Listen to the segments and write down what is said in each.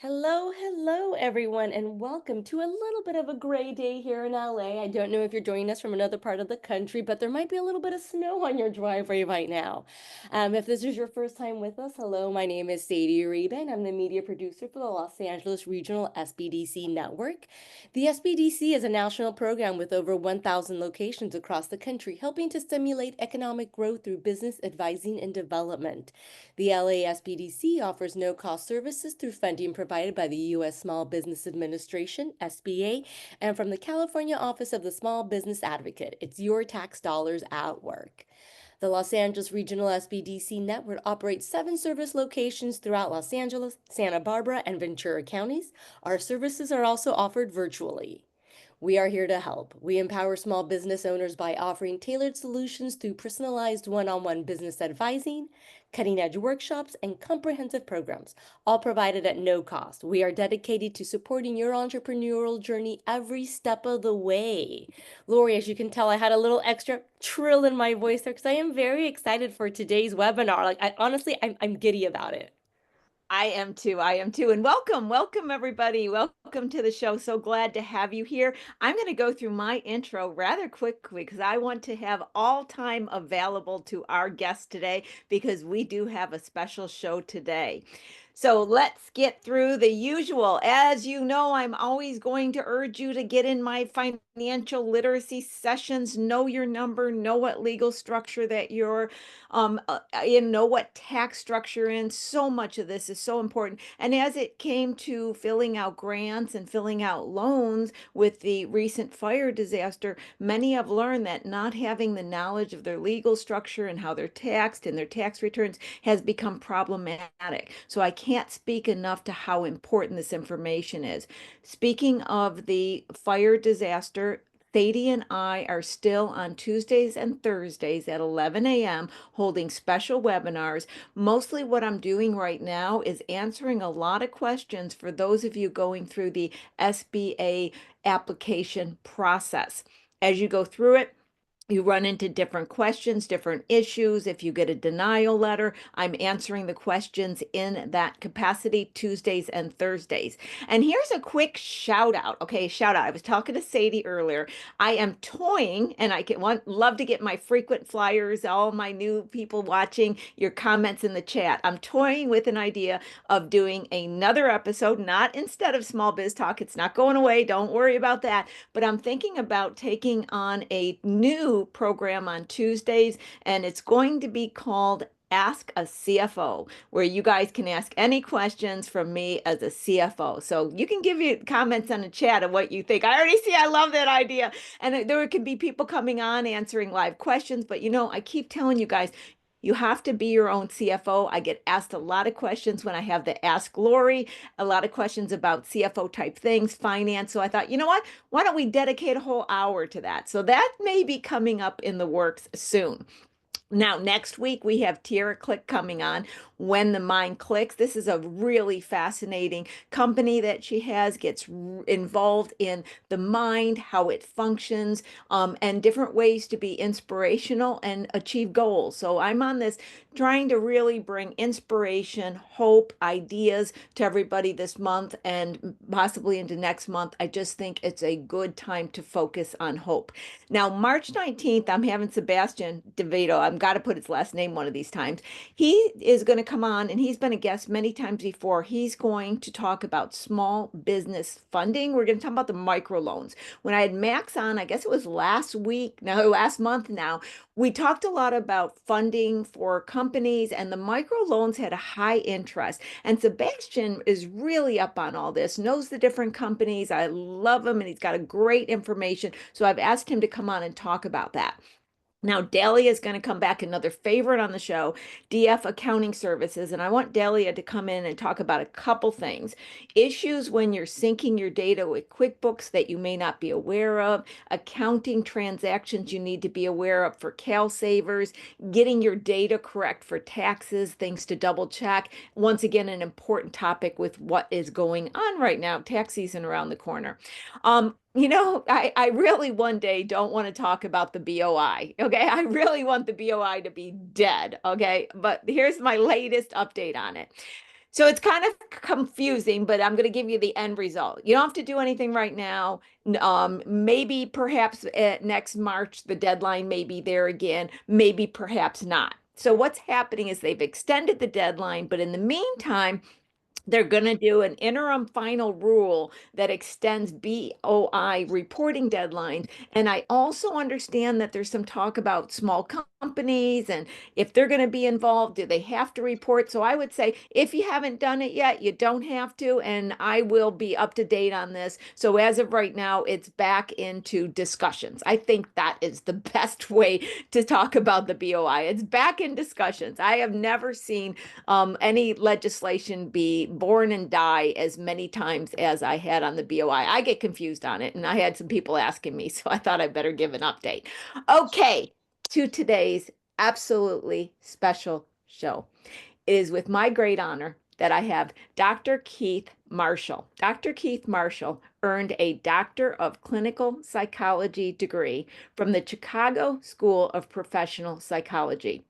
Hello, everyone, and welcome to a little bit of a gray day here in LA. I don't know if you're joining us from another part of the country, but there might be a little bit of snow on your driveway right now. If this is your first time with us, hello, my name is Sadie Uribe, and I'm the media producer for the Los Angeles Regional SBDC Network. The SBDC is a national program with over 1,000 locations across the country, helping to stimulate economic growth through business advising and development. The LASPDC offers no-cost services through funding provided by the U.S. Small Business Administration, SBA, and from the California Office of the Small Business Advocate. It's your tax dollars at work. The Los Angeles Regional SBDC Network operates 7 service locations throughout Los Angeles, Santa Barbara, and Ventura counties. Our services are also offered virtually. We are here to help. We empower small business owners by offering tailored solutions through personalized one-on-one business advising, cutting-edge workshops, and comprehensive programs, all provided at no cost. We are dedicated to supporting your entrepreneurial journey every step of the way. Lori, as you can tell, I had a little extra trill in my voice there because I am very excited for today's webinar. I'm giddy about it. I am too. I am too. And welcome everybody. Welcome to the show. So glad to have you here. I'm going to go through my intro rather quickly because I want to have all time available to our guest today because we do have a special show today. So let's get through the usual. As you know, I'm always going to urge you to get in my financial literacy sessions, know your number, know what legal structure that you're in, know what tax structure in. So much of this is so important. And as it came to filling out grants and filling out loans with the recent fire disaster, many have learned that not having the knowledge of their legal structure and how they're taxed and their tax returns has become problematic. So I can't speak enough to how important this information is. Speaking of the fire disaster, Sadie and I are still on Tuesdays and Thursdays at 11 a.m. holding special webinars. Mostly what I'm doing right now is answering a lot of questions for those of you going through the SBA application process. As you go through it, you run into different questions, different issues. If you get a denial letter, I'm answering the questions in that capacity Tuesdays and Thursdays. And here's a quick shout out. Okay, shout out. I was talking to Sadie earlier. I am toying, and love to get my frequent flyers, all my new people watching, your comments in the chat. I'm toying with an idea of doing another episode, not instead of Small Biz Talk. It's not going away. Don't worry about that. But I'm thinking about taking on a new program on Tuesdays, and it's going to be called Ask a CFO, where you guys can ask any questions from me as a CFO. So you can give you comments on the chat of what you think. I already see, I love that idea. And there could be people coming on answering live questions, but I keep telling you guys, you have to be your own CFO. I get asked a lot of questions when I have the Ask Lori, a lot of questions about CFO type things, finance. So I thought, you know what? Why don't we dedicate a whole hour to that? So that may be coming up in the works soon. Now, next week, we have Tierra Click coming on, When the Mind Clicks. This is a really fascinating company that she has, gets involved in the mind, how it functions, and different ways to be inspirational and achieve goals. So I'm on this trying to really bring inspiration, hope, ideas to everybody this month and possibly into next month. I just think it's a good time to focus on hope. Now, March 19th, I'm having Sebastian DeVito. I've got to put his last name one of these times. He is going to come on, and he's been a guest many times before. He's going to talk about small business funding. We're going to talk about the microloans. When I had Max on, I guess it was last month now, we talked a lot about funding for companies, and the microloans had a high interest. And Sebastian is really up on all this, knows the different companies. I love him, and he's got a great information. So I've asked him to come on and talk about that. Now, Delia is going to come back, another favorite on the show, DF Accounting Services. And I want Delia to come in and talk about a couple things. Issues when you're syncing your data with QuickBooks that you may not be aware of, accounting transactions you need to be aware of for CalSavers, getting your data correct for taxes, things to double check. Once again, an important topic with what is going on right now, tax season around the corner. I really one day don't want to talk about the BOI. Okay. I really want the BOI to be dead. Okay. But here's my latest update on it. So it's kind of confusing, but I'm going to give you the end result. You don't have to do anything right now. Maybe perhaps at next March, the deadline may be there again. Maybe perhaps not. So what's happening is they've extended the deadline, but in the meantime, they're going to do an interim final rule that extends BOI reporting deadlines. And I also understand that there's some talk about small companies and if they're going to be involved, do they have to report? So I would say if you haven't done it yet, you don't have to. And I will be up to date on this. So as of right now, it's back into discussions. I think that is the best way to talk about the BOI. It's back in discussions. I have never seen any legislation be born and die as many times as I had on the BOI. I get confused on it, and I had some people asking me, so I thought I better give an update. Okay, to today's absolutely special show. It is with my great honor that I have Dr. Keith Marshall. Dr. Keith Marshall earned a Doctor of Clinical Psychology degree from the Chicago School of Professional Psychology,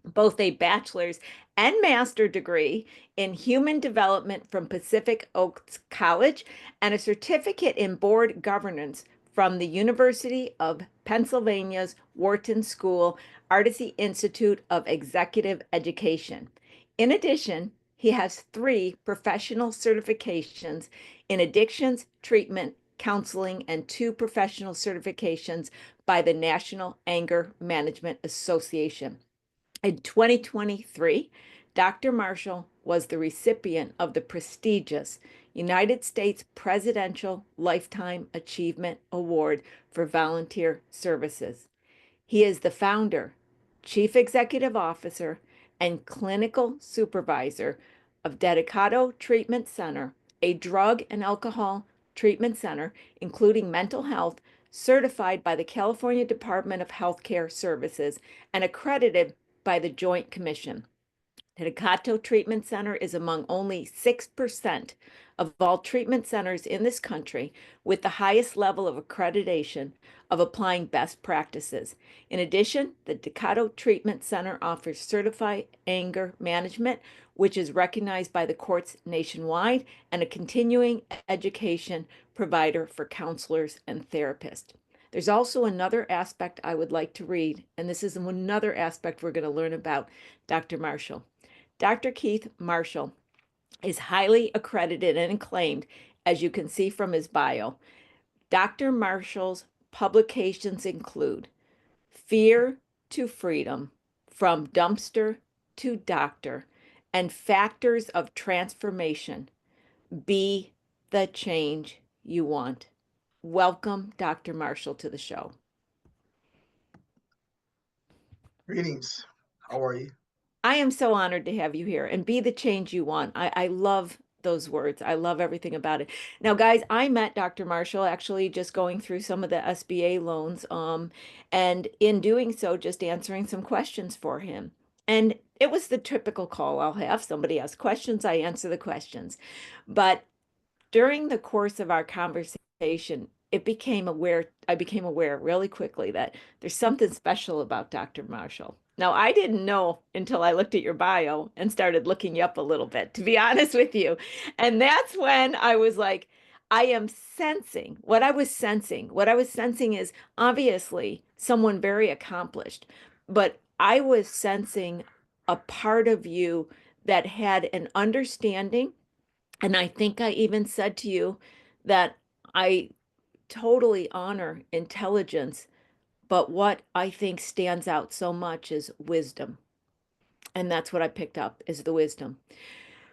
both a bachelor's and master degree in human development from Pacific Oaks College, and a certificate in board governance from the University of Pennsylvania's Wharton School, Artisy Institute of Executive Education. In addition, he has 3 professional certifications in addictions treatment, counseling, and 2 professional certifications by the National Anger Management Association. In 2023, Dr. Marshall was the recipient of the prestigious United States Presidential Lifetime Achievement Award for volunteer services. He is the founder, chief executive officer, and clinical supervisor of Dedicato Treatment Center, a drug and alcohol treatment center, including mental health, certified by the California Department of Healthcare Services and accredited by the Joint Commission. The Dedicato Treatment Center is among only 6% of all treatment centers in this country with the highest level of accreditation of applying best practices. In addition, the Dedicato Treatment Center offers certified anger management, which is recognized by the courts nationwide, and a continuing education provider for counselors and therapists. There's also another aspect I would like to read, and this is another aspect we're going to learn about Dr. Marshall. Dr. Keith Marshall is highly accredited and acclaimed, as you can see from his bio. Dr. Marshall's publications include Fear to Freedom, From Dumpster to Doctor, and Factors of Transformation. Be the change you want. Welcome, Dr. Marshall, to the show. Greetings. How are you? I am so honored to have you here and be the change you want. I love those words. I love everything about it. Now, guys, I met Dr. Marshall actually just going through some of the SBA loans, and in doing so, just answering some questions for him. And it was the typical call I'll have. Somebody asks questions, I answer the questions. But during the course of our conversation, I became aware really quickly that there's something special about Dr. Marshall. Now, I didn't know until I looked at your bio and started looking you up a little bit, to be honest with you. And that's when I was like, I am sensing what I was sensing. What I was sensing is obviously someone very accomplished, but I was sensing a part of you that had an understanding. And I think I even said to you that I totally honor intelligence, but what I think stands out so much is wisdom. And that's what I picked up is the wisdom.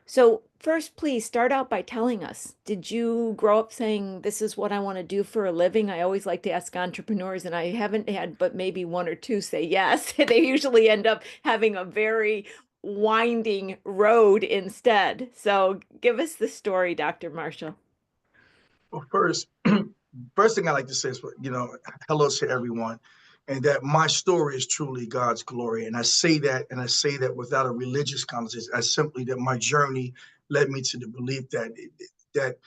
So first, please start out by telling us, did you grow up saying, this is what I want to do for a living? I always like to ask entrepreneurs, and I haven't had but maybe 1 or 2 say yes. They usually end up having a very winding road instead. So give us the story, Dr. Marshall. Well, first thing I like to say is, hello to everyone, and that my story is truly God's glory. And I say that without a religious connotation. I simply that my journey led me to the belief that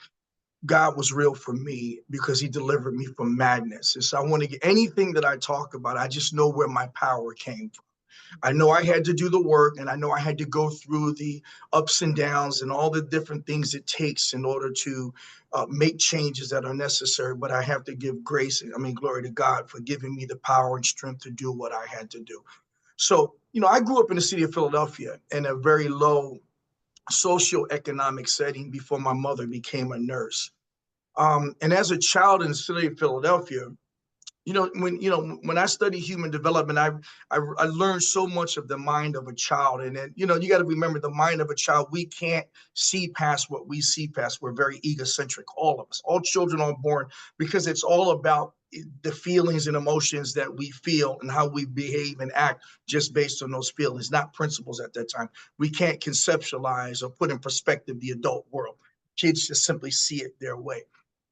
God was real for me because He delivered me from madness. And so I want to get anything that I talk about. I just know where my power came from. I know I had to do the work, and I know I had to go through the ups and downs and all the different things it takes in order to make changes that are necessary. But I have to give grace, glory to God for giving me the power and strength to do what I had to do. So, I grew up in the city of Philadelphia in a very low socioeconomic setting before my mother became a nurse. And as a child in the city of Philadelphia, when I study human development, I learned so much of the mind of a child. And then, you got to remember the mind of a child. We can't see past what we see past. We're very egocentric, all of us. All children are born because it's all about the feelings and emotions that we feel and how we behave and act just based on those feelings, not principles at that time. We can't conceptualize or put in perspective the adult world. Kids just simply see it their way.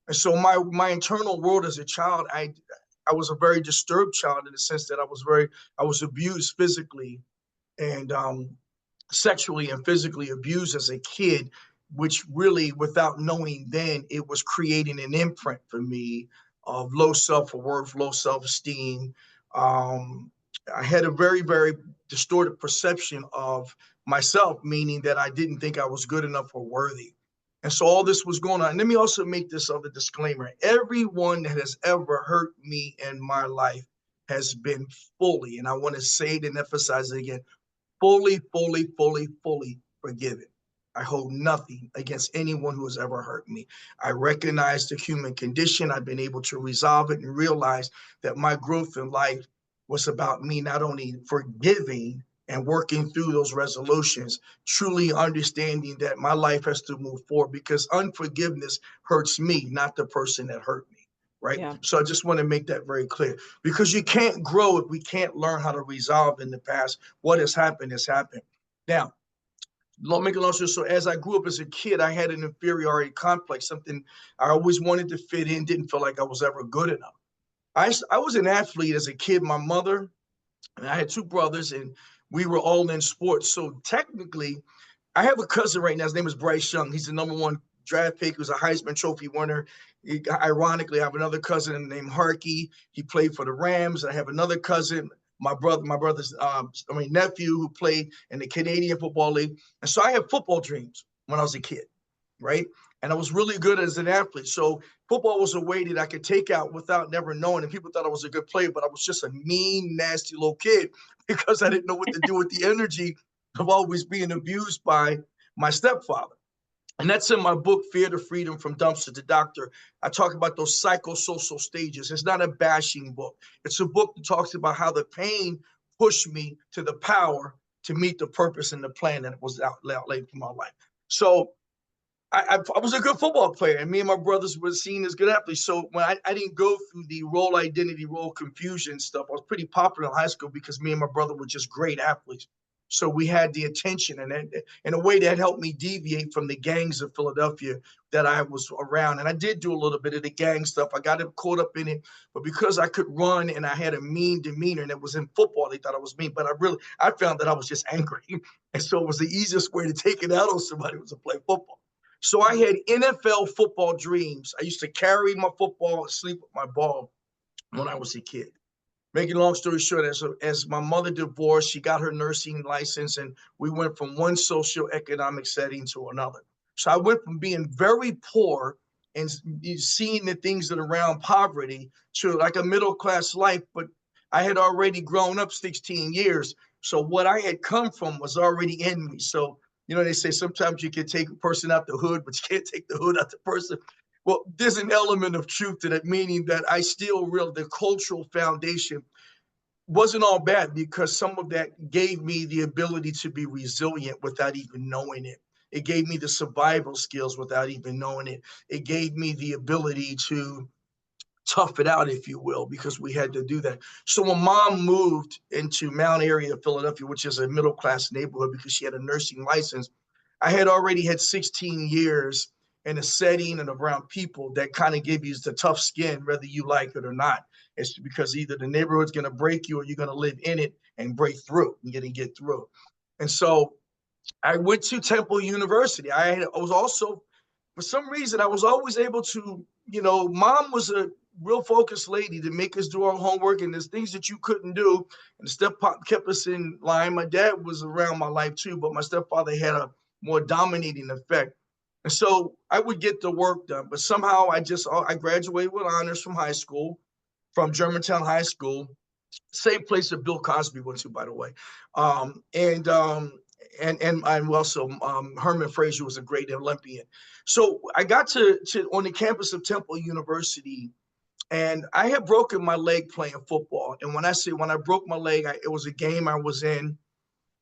And so my internal world as a child, I was a very disturbed child in the sense that I was abused physically and sexually and physically abused as a kid, which really, without knowing then, it was creating an imprint for me of low self-worth, low self-esteem. Um, I had a very, very distorted perception of myself, meaning that I didn't think I was good enough or worthy. And so all this was going on. And let me also make this other disclaimer. Everyone that has ever hurt me in my life has been fully, and I want to say it and emphasize it again, fully, fully, fully, fully forgiven. I hold nothing against anyone who has ever hurt me. I recognize the human condition. I've been able to resolve it and realize that my growth in life was about me not only forgiving and working through those resolutions, truly understanding that my life has to move forward because unforgiveness hurts me, not the person that hurt me. Right. Yeah. So I just want to make that very clear because you can't grow if we can't learn how to resolve in the past. What has happened has happened. Now, make it long story. So as I grew up as a kid, I had an inferiority complex, something I always wanted to fit in, didn't feel like I was ever good enough. I was an athlete as a kid. My mother and I had two brothers, and we were all in sports. So technically, I have a cousin right now. His name is Bryce Young. He's the #1 draft pick. He was a Heisman Trophy winner. Ironically, I have another cousin named Harkey. He played for the Rams. I have another cousin, my brother's nephew, who played in the Canadian Football League. And so I had football dreams when I was a kid, right? And I was really good as an athlete. So football was a way that I could take out without never knowing. And people thought I was a good player, but I was just a mean, nasty little kid because I didn't know what to do with the energy of always being abused by my stepfather. And that's in my book, Fear to Freedom, From Dumpster to Doctor. I talk about those psychosocial stages. It's not a bashing book. It's a book that talks about how the pain pushed me to the power to meet the purpose and the plan that was outlaid for my life. So I was a good football player, and me and my brothers were seen as good athletes. So when I didn't go through the role identity, role confusion stuff, I was pretty popular in high school because me and my brother were just great athletes. So we had the attention, and in a way that helped me deviate from the gangs of Philadelphia that I was around. And I did do a little bit of the gang stuff. I got caught up in it, but because I could run and I had a mean demeanor, and it was in football, they thought I was mean. But I found that I was just angry, and so it was the easiest way to take it out on somebody was to play football. So I had NFL football dreams. I used to carry my football and sleep with my ball when I was a kid. Making a long story short, as my mother divorced, she got her nursing license, and we went from one socioeconomic setting to another. So I went from being very poor and seeing the things that are around poverty to like a middle class life, but I had already grown up 16 years. So what I had come from was already in me. So, they say sometimes you can take a person out the hood, but you can't take the hood out the person. Well, there's an element of truth to that, meaning that I still the cultural foundation wasn't all bad because some of that gave me the ability to be resilient without even knowing it. It gave me the survival skills without even knowing it. It gave me the ability to tough it out, if you will, because we had to do that. So when mom moved into Mount Airy of Philadelphia, which is a middle-class neighborhood because she had a nursing license, I had already had 16 years in a setting and around people that kind of give you the tough skin, whether you like it or not. It's because either the neighborhood's going to break you or you're going to live in it and break through and get through. And so I went to Temple University. I was also, for some reason, I was always able to, mom was real focused lady to make us do our homework, and there's things that you couldn't do. And the step-pop kept us in line. My dad was around my life too, but my stepfather had a more dominating effect. And so I would get the work done, but somehow I graduated with honors from high school, from Germantown High School, same place that Bill Cosby went to, by the way. And also Herman Fraser was a great Olympian. So I got to on the campus of Temple University, and I had broken my leg playing football. And when I broke my leg, it was a game I was in,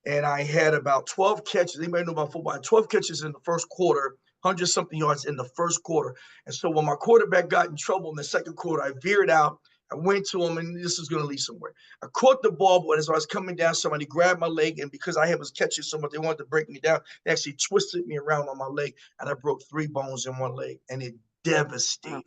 and I had about 12 catches. Anybody know about football? I had 12 catches in the first quarter, 100 something yards in the first quarter. And so when my quarterback got in trouble in the second quarter, I veered out. I went to him, and this is going to lead somewhere. I caught the ball, but as I was coming down, somebody grabbed my leg, and because I was catching so much, they wanted to break me down. They actually twisted me around on my leg, and I broke 3 bones in one leg, and it devastated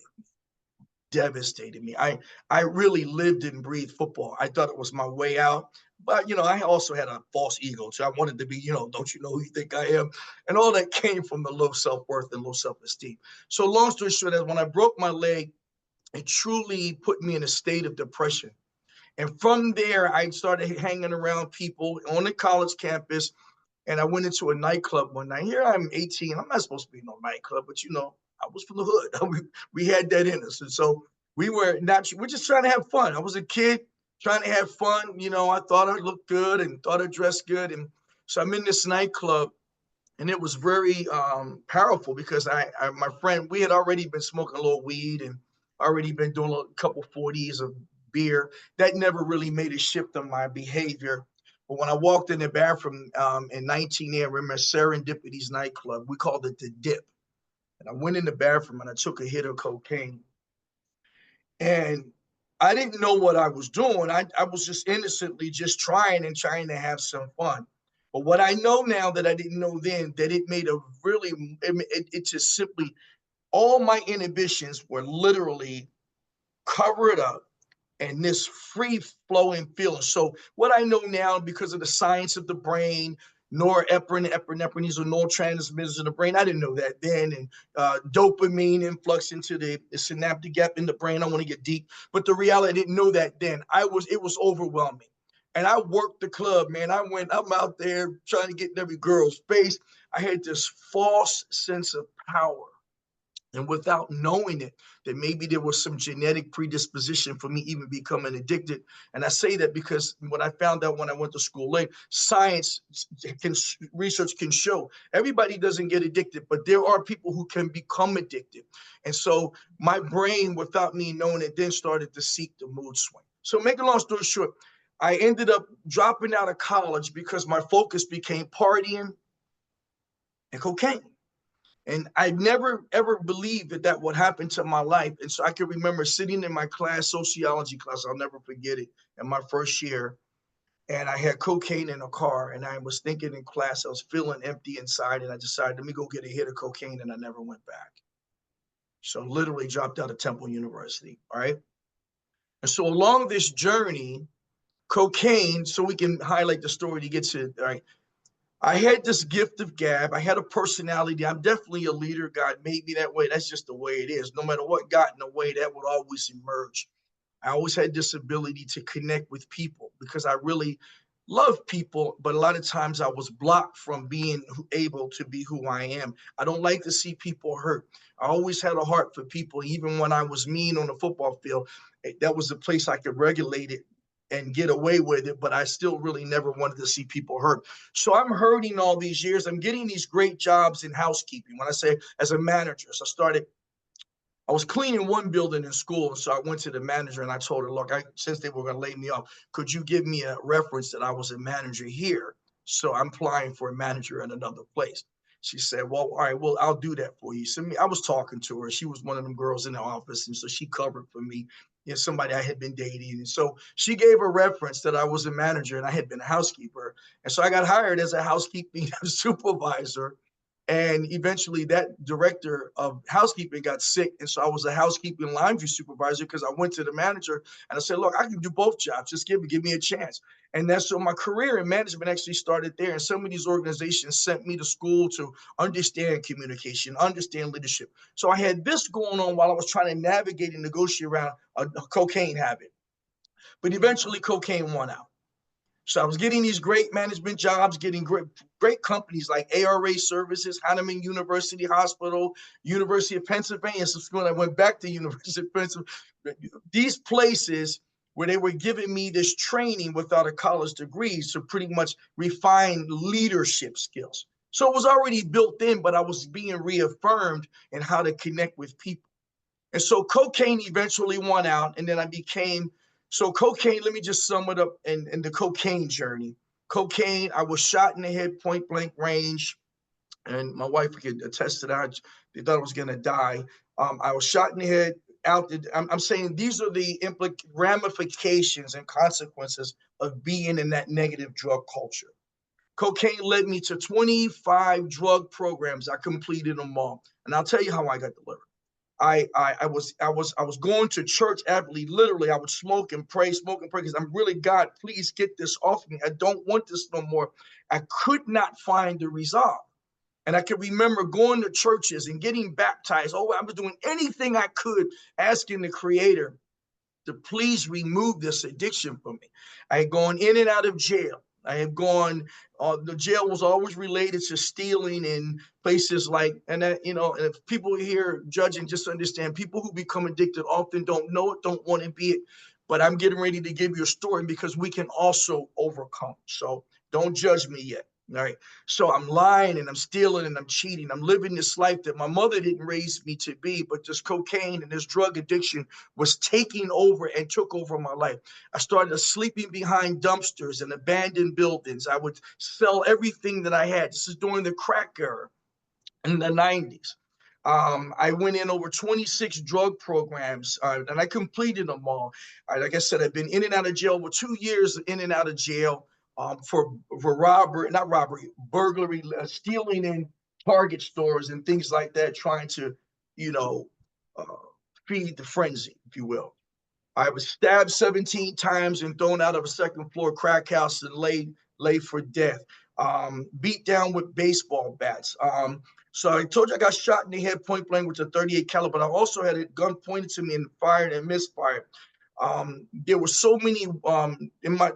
me. I really lived and breathed football. I thought it was my way out. But, I also had a false ego. So I wanted to be, don't you know who you think I am? And all that came from the low self-worth and low self-esteem. So long story short, when I broke my leg, it truly put me in a state of depression. And from there, I started hanging around people on the college campus. And I went into a nightclub one night. Here I'm 18. I'm not supposed to be in no nightclub, but I was from the hood. we had that in us. And so we're just trying to have fun. I was a kid trying to have fun. I thought I looked good and thought I dressed good. And so I'm in this nightclub, and it was very powerful because my friend, we had already been smoking a little weed and already been doing a couple 40s of beer. That never really made a shift in my behavior. But when I walked in the bathroom in 19A, I remember Serendipity's nightclub. We called it the Dip. And I went in the bathroom and I took a hit of cocaine. And I didn't know what I was doing. I was just innocently just trying to have some fun. But what I know now that I didn't know then, that it made it just simply, all my inhibitions were literally covered up and this free flowing feeling. So what I know now, because of the science of the brain, norepinephrine, these are neurotransmitters in the brain. I didn't know that then. And dopamine influx into the synaptic gap in the brain. I want to get deep, but the reality, I didn't know that then. It was overwhelming. And I worked the club, man. I'm out there trying to get in every girl's face. I had this false sense of power. And without knowing it, that maybe there was some genetic predisposition for me even becoming addicted. And I say that because what I found out when I went to school late, research can show everybody doesn't get addicted, but there are people who can become addicted. And so my brain, without me knowing it, then started to seek the mood swing. So make a long story short, I ended up dropping out of college because my focus became partying and cocaine. And I never, ever believed that would happen to my life. And so I can remember sitting in my sociology class, I'll never forget it, in my first year. And I had cocaine in a car, and I was thinking in class, I was feeling empty inside, and I decided, let me go get a hit of cocaine, and I never went back. So literally dropped out of Temple University, all right? And so along this journey, cocaine, so we can highlight the story to get to, all right? I had this gift of gab. I had a personality. I'm definitely a leader. God made me that way. That's just the way it is. No matter what got in the way, that would always emerge. I always had this ability to connect with people because I really love people, but a lot of times I was blocked from being able to be who I am. I don't like to see people hurt. I always had a heart for people. Even when I was mean on the football field, that was a place I could regulate it and get away with it, but I still really never wanted to see people hurt. So I'm hurting all these years. I'm getting these great jobs in housekeeping. When I say as a manager, so I was cleaning one building in school. And so I went to the manager and I told her, look, since they were going to lay me off, could you give me a reference that I was a manager here? So I'm applying for a manager at another place. She said, well, all right, well, I'll do that for you. So I was talking to her. She was one of them girls in the office. And so she covered for me, somebody I had been dating. And so she gave a reference that I was a manager and I had been a housekeeper. And so I got hired as a housekeeping supervisor And eventually that director of housekeeping got sick. And so I was a housekeeping laundry supervisor because I went to the manager and I said, look, I can do both jobs. Just give me a chance. And that's so my career in management actually started there. And some of these organizations sent me to school to understand communication, understand leadership. So I had this going on while I was trying to navigate and negotiate around a cocaine habit. But eventually cocaine won out. So I was getting these great management jobs, getting great companies like ARA Services, Hahnemann University Hospital, University of Pennsylvania. So when I went back to University of Pennsylvania, these places where they were giving me this training without a college degree to pretty much refine leadership skills. So it was already built in, but I was being reaffirmed in how to connect with people. And so cocaine eventually won out, and then I became so cocaine, let me just sum it up in the cocaine journey. Cocaine, I was shot in the head, point blank range, and my wife could attest to that. They thought I was going to die. I was shot in the head. I'm saying these are the ramifications and consequences of being in that negative drug culture. Cocaine led me to 25 drug programs. I completed them all. And I'll tell you how I got delivered. I was going to church avidly. Literally, I would smoke and pray because I'm really, God, please get this off me. I don't want this no more. I could not find the resolve. And I can remember going to churches and getting baptized. Oh, I was doing anything I could, asking the Creator to please remove this addiction from me. I had gone in and out of jail. I had gone, the jail was always related to stealing in places like, and that, and if people here judging, just understand people who become addicted often don't know it, don't want to be it. But I'm getting ready to give you a story because we can also overcome. So don't judge me yet. All right. So I'm lying and I'm stealing and I'm cheating. I'm living this life that my mother didn't raise me to be, but this cocaine and this drug addiction was taking over and took over my life. I started sleeping behind dumpsters and abandoned buildings. I would sell everything that I had. This is during the crack era in the 90s. I went in over 26 drug programs and I completed them all. Like I said, I've been in and out of jail for 2 years, in and out of jail for burglary, stealing in Target stores and things like that, trying to, uh, feed the frenzy, if you will. I was stabbed 17 times and thrown out of a second floor crack house and laid for death. Beat down with baseball bats. So I told you I got shot in the head point blank with a 38 caliber, but I also had a gun pointed to me and fired and misfired. There were so many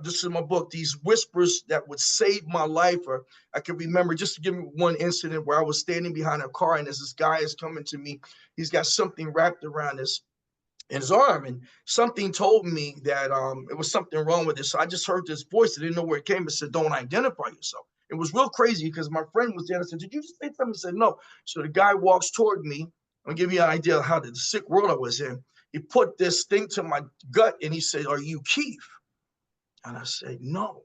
this is my book, these whispers that would save my life. Or I can remember, just to give me one incident where I was standing behind a car and as this guy is coming to me, he's got something wrapped around his arm, and something told me that it was something wrong with it. So I just heard this voice. I didn't know where it came. It said, "Don't identify yourself." It was real crazy because my friend was there. I said, "Did you just say something?" He said, "No." So the guy walks toward me. I'll give you an idea of how the sick world I was in. He put this thing to my gut and he said, "Are you Keith?" And I said, "No,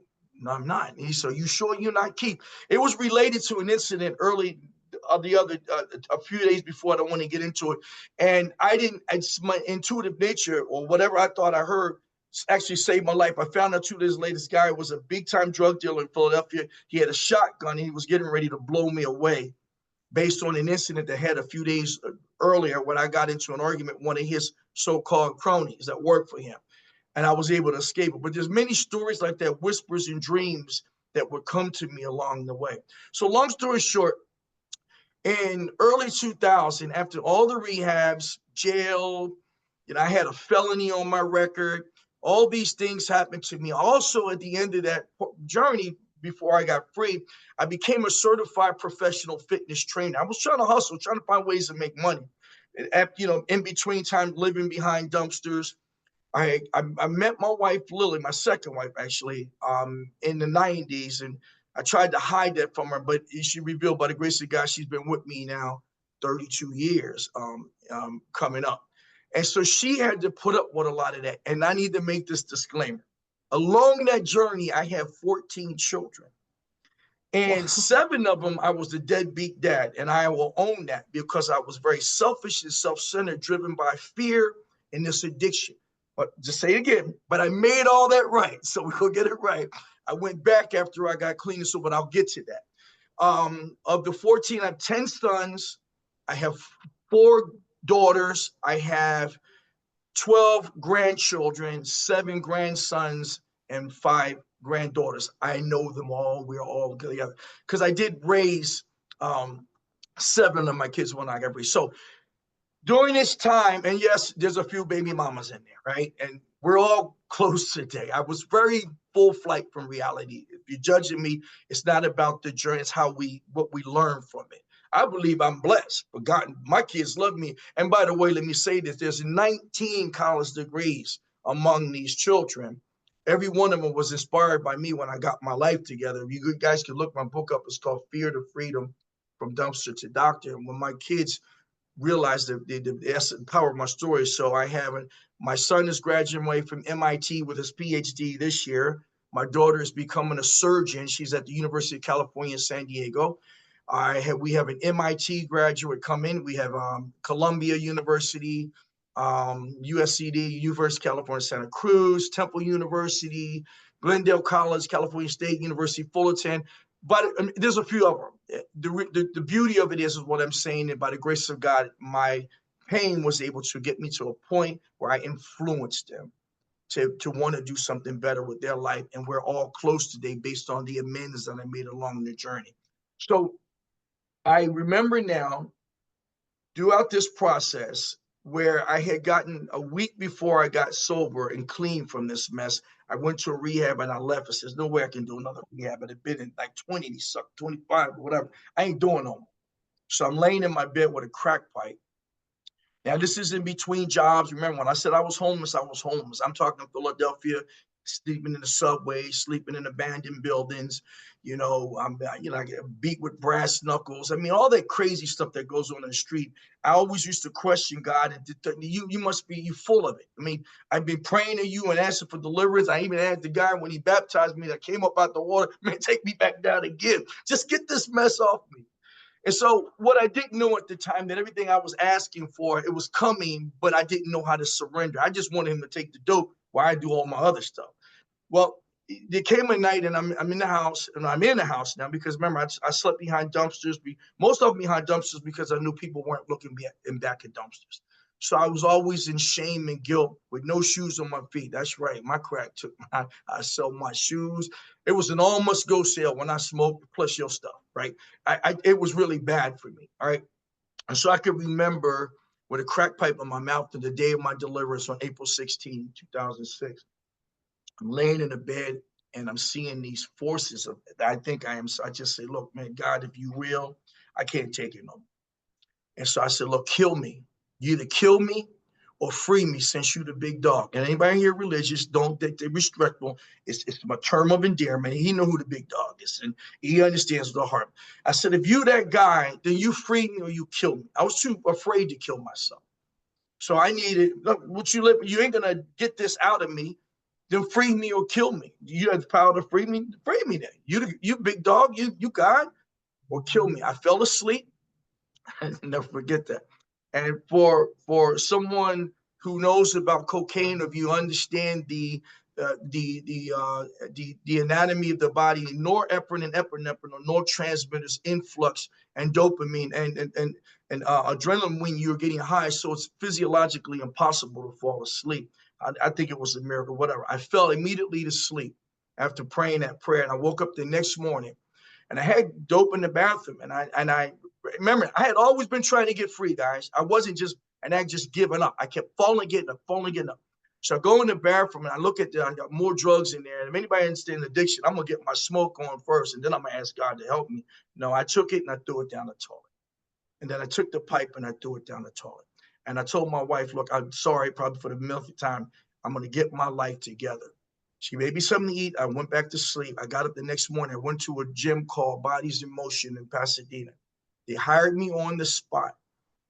I'm not." And he said, "You sure you're not Keith?" It was related to an incident early a few days before. I don't want to get into it. And it's my intuitive nature or whatever I thought I heard actually saved my life. I found out 2 days later, this guy was a big time drug dealer in Philadelphia. He had a shotgun and he was getting ready to blow me away based on an incident that had a few days earlier when I got into an argument with one of his so-called cronies that worked for him. And I was able to escape it. But there's many stories like that, whispers and dreams that would come to me along the way. So long story short, in early 2000, after all the rehabs, jail, I had a felony on my record. All these things happened to me. Also, at the end of that journey, before I got free, I became a certified professional fitness trainer. I was trying to hustle, trying to find ways to make money. In between time, living behind dumpsters. I met my wife, Lily, my second wife, actually, in the 90s. And I tried to hide that from her, but she revealed by the grace of God, she's been with me now 32 years coming up. And so she had to put up with a lot of that. And I need to make this disclaimer. Along that journey, I have 14 children. And 7 of them, I was the deadbeat dad. And I will own that because I was very selfish and self-centered, driven by fear and this addiction. But just say it again, but I made all that right. So we're going to get it right. I went back after I got clean and so, but I'll get to that. Of the 14, I have 10 sons. I have 4 daughters. I have 12 grandchildren, 7 grandsons, and 5 granddaughters. I know them all. We're all together because I did raise 7 of my kids when I got raised. So during this time, and yes, there's a few baby mamas in there, right? And we're all close today. I was very full flight from reality. If you're judging me, it's not about the journey, it's what we learn from it. I believe I'm blessed, but God, my kids love me. And by the way, let me say this, there's 19 college degrees among these children. Every one of them was inspired by me when I got my life together. You guys can look my book up. It's called Fear to Freedom, From Dumpster to Doctor. And when my kids realize the essence and power of my story. So I haven't, my son is graduating from MIT with his PhD this year. My daughter is becoming a surgeon. She's at the University of California, San Diego. We have an MIT graduate come in. We have Columbia University, USCD, University of California, Santa Cruz, Temple University, Glendale College, California State University, Fullerton. But there's a few of them. The beauty of it is what I'm saying, and by the grace of God, my pain was able to get me to a point where I influenced them to want to do something better with their life. And we're all close today based on the amends that I made along the journey. So I remember now throughout this process where I had gotten a week before I got sober and clean from this mess, I went to a rehab and I left. I said, there's no way I can do another rehab. It had been in like 20, 25, whatever. I ain't doing no more. So I'm laying in my bed with a crack pipe. Now, this is in between jobs. Remember, when I said I was homeless, I was homeless. I'm talking Philadelphia, sleeping in the subway, sleeping in abandoned buildings. I'm I get beat with brass knuckles. I mean, all that crazy stuff that goes on in the street. I always used to question God, and you must be full of it. I mean, I've been praying to you and asking for deliverance. I even had the guy when he baptized me that came up out the water, man, take me back down again. Just get this mess off me. And so what I didn't know at the time, that everything I was asking for, it was coming, but I didn't know how to surrender. I just wanted him to take the dope while I do all my other stuff. Well, there came a night and I'm in the house, and I'm in the house now because remember, I slept behind dumpsters, most of them behind dumpsters because I knew people weren't looking back at dumpsters. So I was always in shame and guilt with no shoes on my feet. That's right. My crack took I sold my shoes. It was an all must go sale when I smoked plus your stuff, right? It was really bad for me. All right. And so I could remember with a crack pipe in my mouth to the day of my deliverance on April 16, 2006. I'm laying in the bed and I'm seeing these forces of I think I am. So I just say, look, man, God, if you will, I can't take it no more. And so I said, look, kill me. You either kill me or free me since you the big dog. And anybody here religious, don't think they're respectful. It's my term of endearment. He know who the big dog is, and he understands the heart. I said, if you that guy, then you free me or you kill me. I was too afraid to kill myself. So I needed, look, you ain't gonna get this out of me, then free me or kill me. You have the power to free me then. You big dog, you God, or kill me. I fell asleep. I never forget that. And for someone who knows about cocaine, if you understand the anatomy of the body, norepinephrine and epinephrine are neurotransmitters, influx, and dopamine and adrenaline when you're getting high. So it's physiologically impossible to fall asleep. I think it was a miracle, whatever. I fell immediately to sleep after praying that prayer, and I woke up the next morning, and I had dope in the bathroom, and I remember I had always been trying to get free, guys. I wasn't just giving up. I kept getting up. So I go in the bathroom and I look at I got more drugs in there. And if anybody understands addiction, I'm gonna get my smoke on first, and then I'm gonna ask God to help me. No, I took it and I threw it down the toilet. And then I took the pipe and I threw it down the toilet. And I told my wife, look, I'm sorry, probably for the millionth time, I'm gonna get my life together. She made me something to eat. I went back to sleep. I got up the next morning. I went to a gym called Bodies in Motion in Pasadena. They hired me on the spot.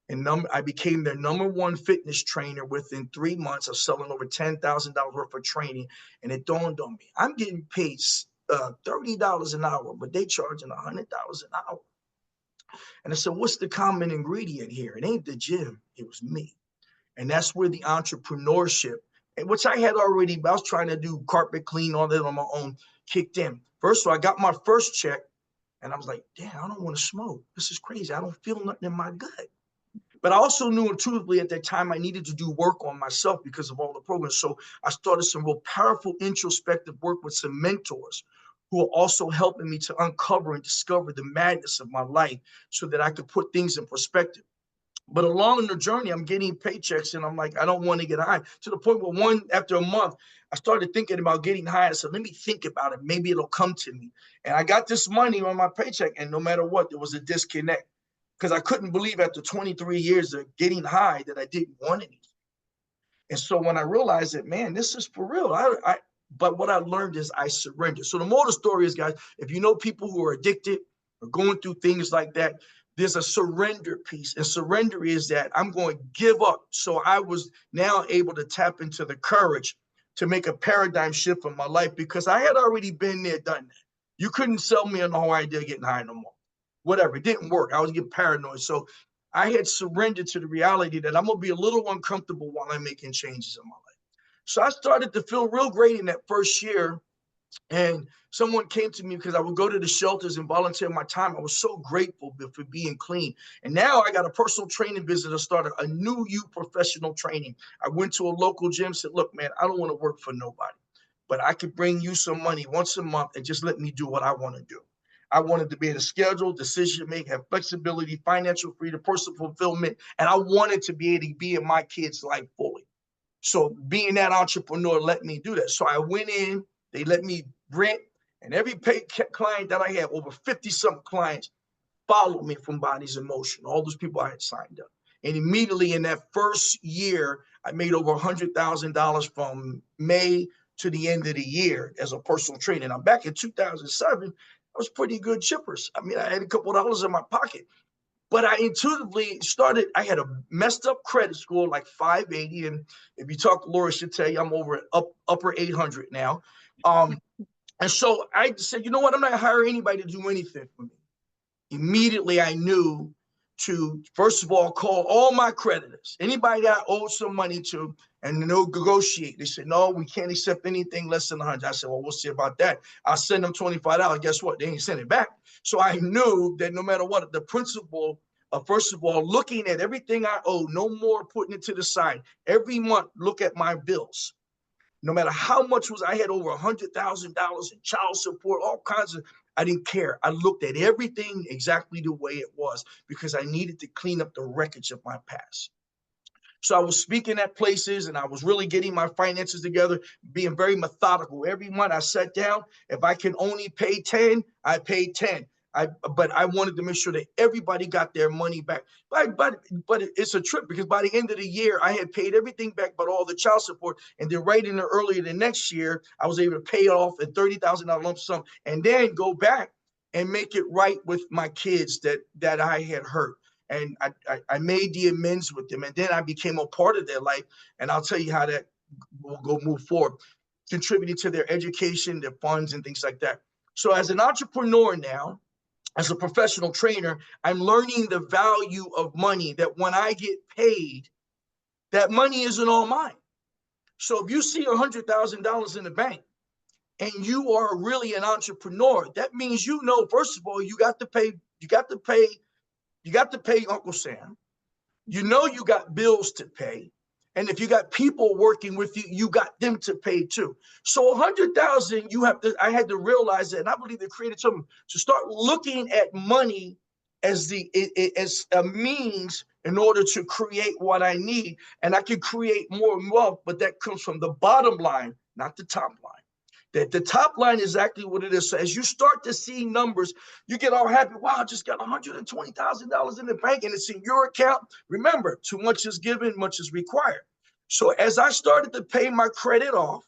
And I became their #1 fitness trainer within 3 months of selling over $10,000 worth of training. And it dawned on me, I'm getting paid $30 an hour, but they charging $100 an hour. And I said, what's the common ingredient here? It ain't the gym, it was me. And that's where the entrepreneurship, which I had already, I was trying to do carpet clean, all that on my own, kicked in. First of all, I got my first check, And I was like, damn, I don't want to smoke. This is crazy. I don't feel nothing in my gut. But I also knew intuitively at that time I needed to do work on myself because of all the programs. So I started some real powerful introspective work with some mentors who are also helping me to uncover and discover the madness of my life so that I could put things in perspective. But along the journey, I'm getting paychecks and I'm like, I don't want to get high, to the point where after a month, I started thinking about getting high. I said, let me think about it. Maybe it'll come to me. And I got this money on my paycheck. And no matter what, there was a disconnect because I couldn't believe after 23 years of getting high that I didn't want anything. And so when I realized that, man, this is for real. But what I learned is I surrendered. So the moral of the story is, guys, if you know people who are addicted or going through things like that, there's a surrender piece. And surrender is that I'm going to give up. So I was now able to tap into the courage to make a paradigm shift in my life because I had already been there, done that. You couldn't sell me on the whole idea of getting high no more. Whatever, it didn't work. I was getting paranoid. So I had surrendered to the reality that I'm going to be a little uncomfortable while I'm making changes in my life. So I started to feel real great in that first year. And someone came to me because I would go to the shelters and volunteer my time. I was so grateful for being clean. And now I got a personal training business. I started a new youth professional training. I went to a local gym, said, look, man, I don't want to work for nobody, but I could bring you some money once a month and just let me do what I want to do. I wanted to be able to schedule, decision make, have flexibility, financial freedom, personal fulfillment, and I wanted to be able to be in my kids' life fully. So being that entrepreneur let me do that. So I went in, they let me rent, and every paid client that I had, over 50-something clients, followed me from Bodies in Motion, all those people I had signed up. And immediately in that first year, I made over $100,000 from May to the end of the year as a personal trainer. Now, back in 2007, I was pretty good chippers. I mean, I had a couple of dollars in my pocket. But I intuitively started, I had a messed up credit score, like 580. And if you talk to Laura, she'll tell you I'm over upper 800 now. And so I said, you know what? I'm not going to hire anybody to do anything for me. Immediately, I knew to, first of all, call all my creditors, anybody that I owed some money to, and negotiate. They said, no, we can't accept anything less than 100. I said, well, we'll see about that. I'll send them $25. Guess what? They ain't sent it back. So I knew that no matter what, the principle of, first of all, looking at everything I owe, no more putting it to the side. Every month, look at my bills. No matter how much I had over $100,000 in child support, all kinds of, I didn't care. I looked at everything exactly the way it was because I needed to clean up the wreckage of my past. So I was speaking at places and I was really getting my finances together, being very methodical. Every month I sat down, if I can only pay 10, I paid 10. But I wanted to make sure that everybody got their money back. But it's a trip because by the end of the year, I had paid everything back but all the child support. And then right in the earlier the next year, I was able to pay it off a $30,000 lump sum and then go back and make it right with my kids that I had hurt. And I made the amends with them. And then I became a part of their life. And I'll tell you how that will go move forward, contributing to their education, their funds, and things like that. So as an entrepreneur now, as a professional trainer, I'm learning the value of money, that when I get paid, that money isn't all mine. So if you see $100,000 in the bank and you are really an entrepreneur, that means, you know, first of all, you got to pay Uncle Sam. You know you got bills to pay. And if you got people working with you, you got them to pay too. So 100,000, I had to realize that, and I believe they created something to start looking at money as a means in order to create what I need. And I can create more wealth, but that comes from the bottom line, not the top line. That the top line is exactly what it is. So as you start to see numbers, you get all happy. Wow, I just got $120,000 in the bank and it's in your account. Remember, too much is given, much is required. So as I started to pay my credit off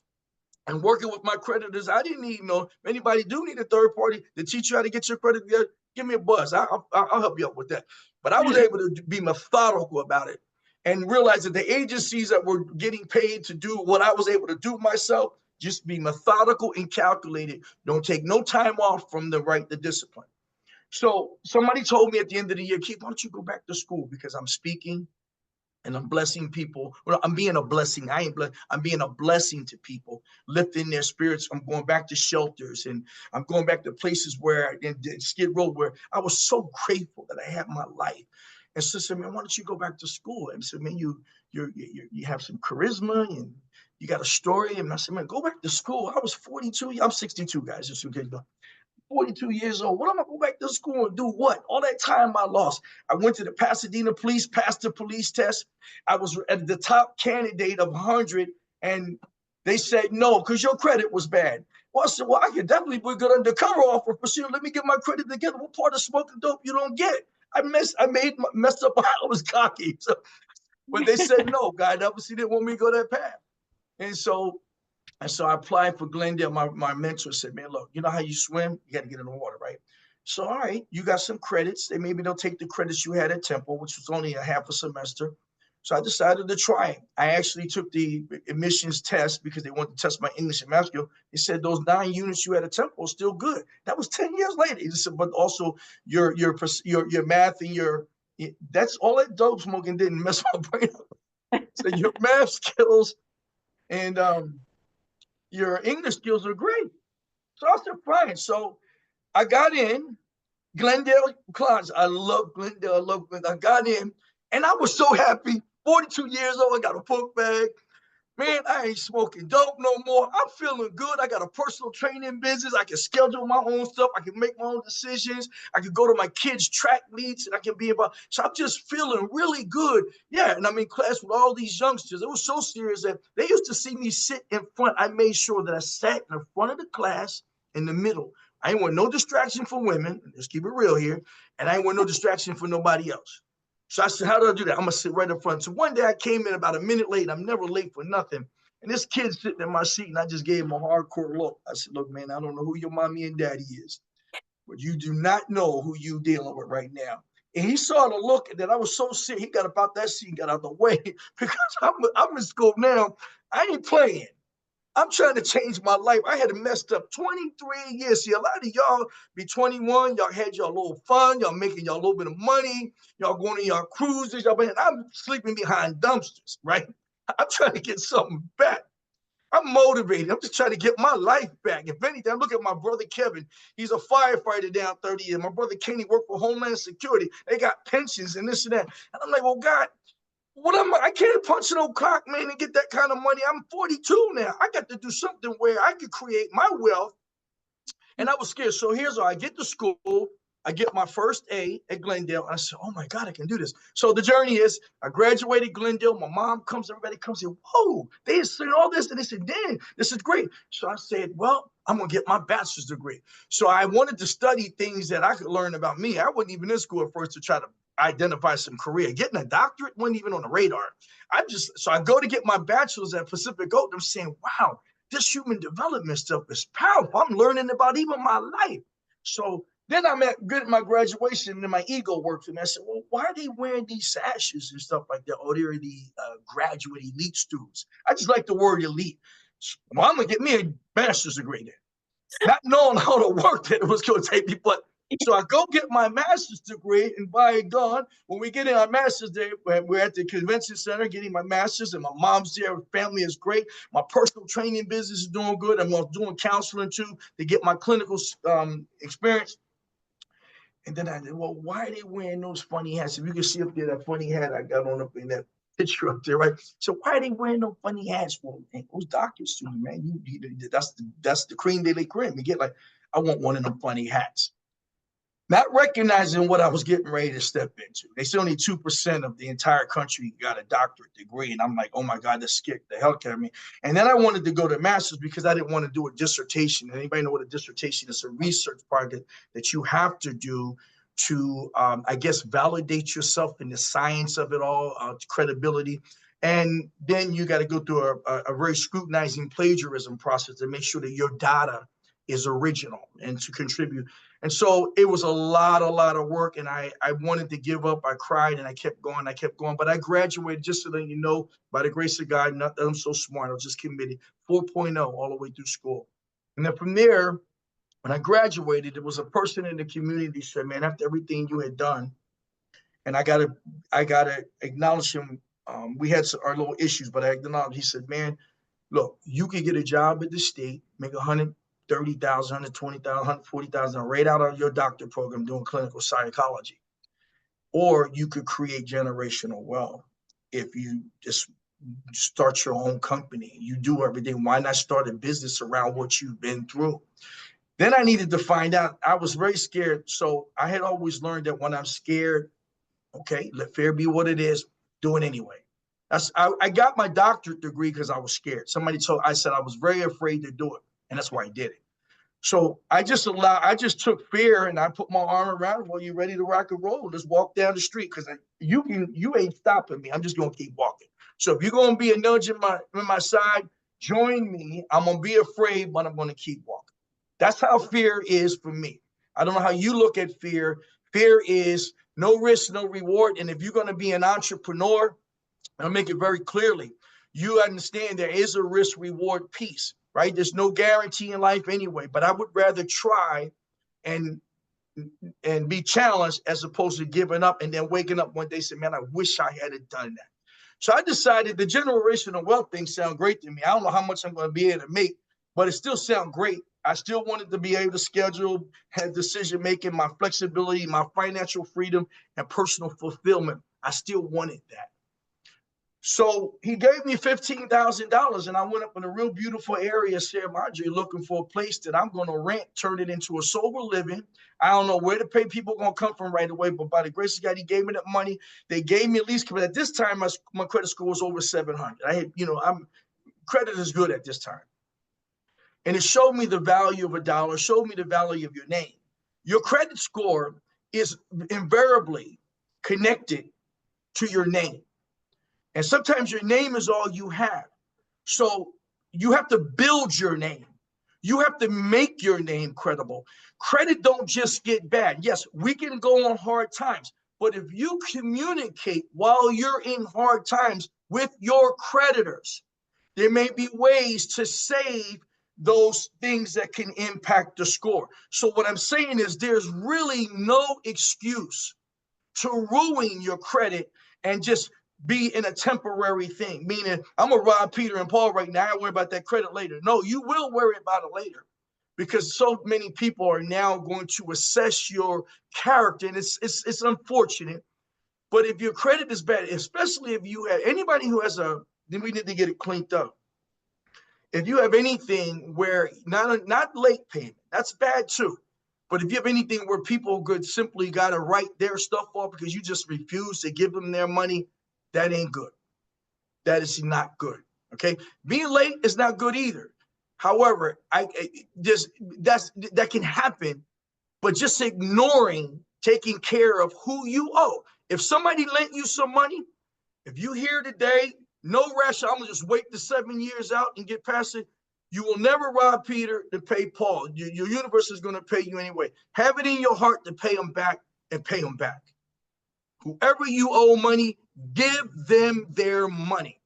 and working with my creditors, I didn't need if anybody do need a third party to teach you how to get your credit together, give me a buzz. I'll help you out with that. But I was able to be methodical about it and realize that the agencies that were getting paid to do what I was able to do myself, just be methodical and calculated. Don't take no time off from the discipline. So somebody told me at the end of the year, Keith, why don't you go back to school? Because I'm speaking and I'm blessing people. Well, I'm being a blessing. I ain't blessed. I'm being a blessing to people, lifting their spirits. I'm going back to shelters, and I'm going back to places where in Skid Row, where I was so grateful that I had my life. And so said, man, why don't you go back to school? And I said, man, you have some charisma and you got a story. And I said, man, go back to school. I was 42. I'm 62, guys. Just in case. 42 years old. What am I going to go back to school and do what? All that time I lost. I went to the Pasadena police, passed the police test. I was at the top candidate of 100, and they said no, because your credit was bad. Well, I said, well, I could definitely be a good undercover offer for sure. Let me get my credit together. What part of smoking dope you don't get? I messed up. I was cocky. So when they said no, God obviously didn't want me to go that path. And so I applied for Glendale. My mentor said, man, look, you know how you swim? You got to get in the water, right? So, all right, you got some credits. Maybe they'll take the credits you had at Temple, which was only a half a semester. So I decided to try it. I actually took the admissions test because they wanted to test my English and math skill. They said those 9 units you had at Temple are still good. That was 10 years later. He said, but also your math and that's all that dope smoking didn't mess my brain up. So your math skills and your English skills are great. So I started flying. So I got in Glendale class. I love Glendale. I love Glendale. I got in and I was so happy. 42 years old. I got a book bag. Man, I ain't smoking dope no more. I'm feeling good. I got a personal training business. I can schedule my own stuff. I can make my own decisions. I can go to my kids' track meets and I can be about. So I'm just feeling really good. Yeah, and I'm in class with all these youngsters. It was so serious that they used to see me sit in front. I made sure that I sat in the front of the class in the middle. I ain't want no distraction for women. Let's keep it real here. And I ain't want no distraction for nobody else. So I said, how do I do that? I'm going to sit right in front. So one day I came in about a minute late. I'm never late for nothing. And this kid's sitting in my seat, and I just gave him a hardcore look. I said, look, man, I don't know who your mommy and daddy is, but you do not know who you dealing with right now. And he saw the look, and then I was so sick. He got about that seat and got out the way because I'm in school now. I ain't playing. I'm trying to change my life. I had messed up 23 years. See, a lot of y'all be 21. Y'all had your little fun. Y'all making y'all a little bit of money. Y'all going on y'all cruises. I'm sleeping behind dumpsters, right? I'm trying to get something back. I'm motivated. I'm just trying to get my life back. If anything, I look at my brother Kevin. He's a firefighter down 30 years. My brother Kenny worked for Homeland Security. They got pensions and this and that. And I'm like, well, God, I can't punch no clock, man, and get that kind of money. I'm 42 now. I got to do something where I could create my wealth. And I was scared. So here's how I get to school. I get my first A at Glendale. And I said, oh my God, I can do this. So the journey is I graduated Glendale. My mom comes, everybody comes and whoa, they said all this. And they said, Dan, this is great. So I said, well, I'm going to get my bachelor's degree. So I wanted to study things that I could learn about me. I wasn't even in school at first to try to identify some career. Getting a doctorate wasn't even on the radar. So I go to get my bachelor's at Pacific Oak. I'm saying, wow, this human development stuff is powerful. I'm learning about even my life. So then I'm at my graduation and my ego worked. And I said, well, why are they wearing these sashes and stuff like that? Oh, they're the graduate elite students. I just like the word elite. Well, I'm going to get me a master's degree then. Not knowing how to work that it was going to take me, but so I go get my master's degree, and by God, when we get in our master's day, we're at the convention center getting my master's, and my mom's there. Family is great. My personal training business is doing good. I'm doing counseling too to get my clinical experience. And then I said, well, why are they wearing those funny hats? If you can see up there, that funny hat I got on up in that picture up there, right? So why are they wearing those funny hats for? Man, those doctors students, man, that's the cream de la creme. You get like, I want one of them funny hats. Not recognizing what I was getting ready to step into. They said only 2% of the entire country got a doctorate degree. And I'm like, oh my God, that scared the hell out of me. And then I wanted to go to master's because I didn't want to do a dissertation. Anybody know what a dissertation is? A research project that you have to do to, I guess, validate yourself in the science of it all, credibility. And then you got to go through a very scrutinizing plagiarism process to make sure that your data is original and to contribute. And so it was a lot of work, and I wanted to give up. I cried and I kept going, but I graduated, just so that you know, by the grace of God, not that I'm so smart, I was just committed, 4.0 all the way through school. And then from there, when I graduated, there was a person in the community said, man, after everything you had done, and I gotta acknowledge him We had our little issues, but I acknowledged. He said, "Man, look, you could get a job at the state, make 130,000, 120,000, 140,000 right out of your doctor program doing clinical psychology, or you could create generational wealth if you just start your own company. You do everything. Why not start a business around what you've been through?" Then I needed to find out. I was very scared. So I had always learned that when I'm scared, okay, let fear be what it is, do it anyway. I got my doctorate degree because I was scared. I said I was very afraid to do it. And that's why I did it. So I just took fear and I put my arm around, well, you ready to rock and roll? Let's walk down the street because you ain't stopping me. I'm just going to keep walking. So if you're going to be a nudge in my side, join me. I'm going to be afraid, but I'm going to keep walking. That's how fear is for me. I don't know how you look at fear. Fear is no risk, no reward. And if you're going to be an entrepreneur, I'll make it very clearly. You understand there is a risk reward piece, right? There's no guarantee in life anyway, but I would rather try and be challenged as opposed to giving up and then waking up one day saying, man, I wish I had done that. So I decided the generational wealth thing sound great to me. I don't know how much I'm going to be able to make, but it still sound great. I still wanted to be able to schedule, have decision making, my flexibility, my financial freedom, and personal fulfillment. I still wanted that. So he gave me $15,000 and I went up in a real beautiful area, Sierra Madre, looking for a place that I'm going to rent, turn it into a sober living. I don't know where the pay people are going to come from right away, but by the grace of God, he gave me that money. They gave me at least, but at this time, my credit score was over 700. I had, credit is good at this time. And it showed me the value of a dollar, showed me the value of your name. Your credit score is invariably connected to your name. And sometimes your name is all you have. So you have to build your name. You have to make your name credible. Credit don't just get bad. Yes, we can go on hard times, but if you communicate while you're in hard times with your creditors, there may be ways to save those things that can impact the score. So what I'm saying is there's really no excuse to ruin your credit and just be in a temporary thing, meaning I'm going to rob Peter and Paul right now. I worry about that credit later. No, you will worry about it later because so many people are now going to assess your character. And it's unfortunate. But if your credit is bad, especially if you have anybody who has then we need to get it cleaned up. If you have anything where not late payment, that's bad too. But if you have anything where people could simply got to write their stuff off because you just refuse to give them their money, that ain't good. That is not good. Okay, being late is not good either. However, that can happen, but just ignoring taking care of who you owe. If somebody lent you some money, if you here today, no rush, I'm gonna just wait the 7 years out and get past it. You will never rob Peter to pay Paul. Your universe is going to pay you anyway. Have it in your heart to pay them back and pay them back. Whoever you owe money, give them their money.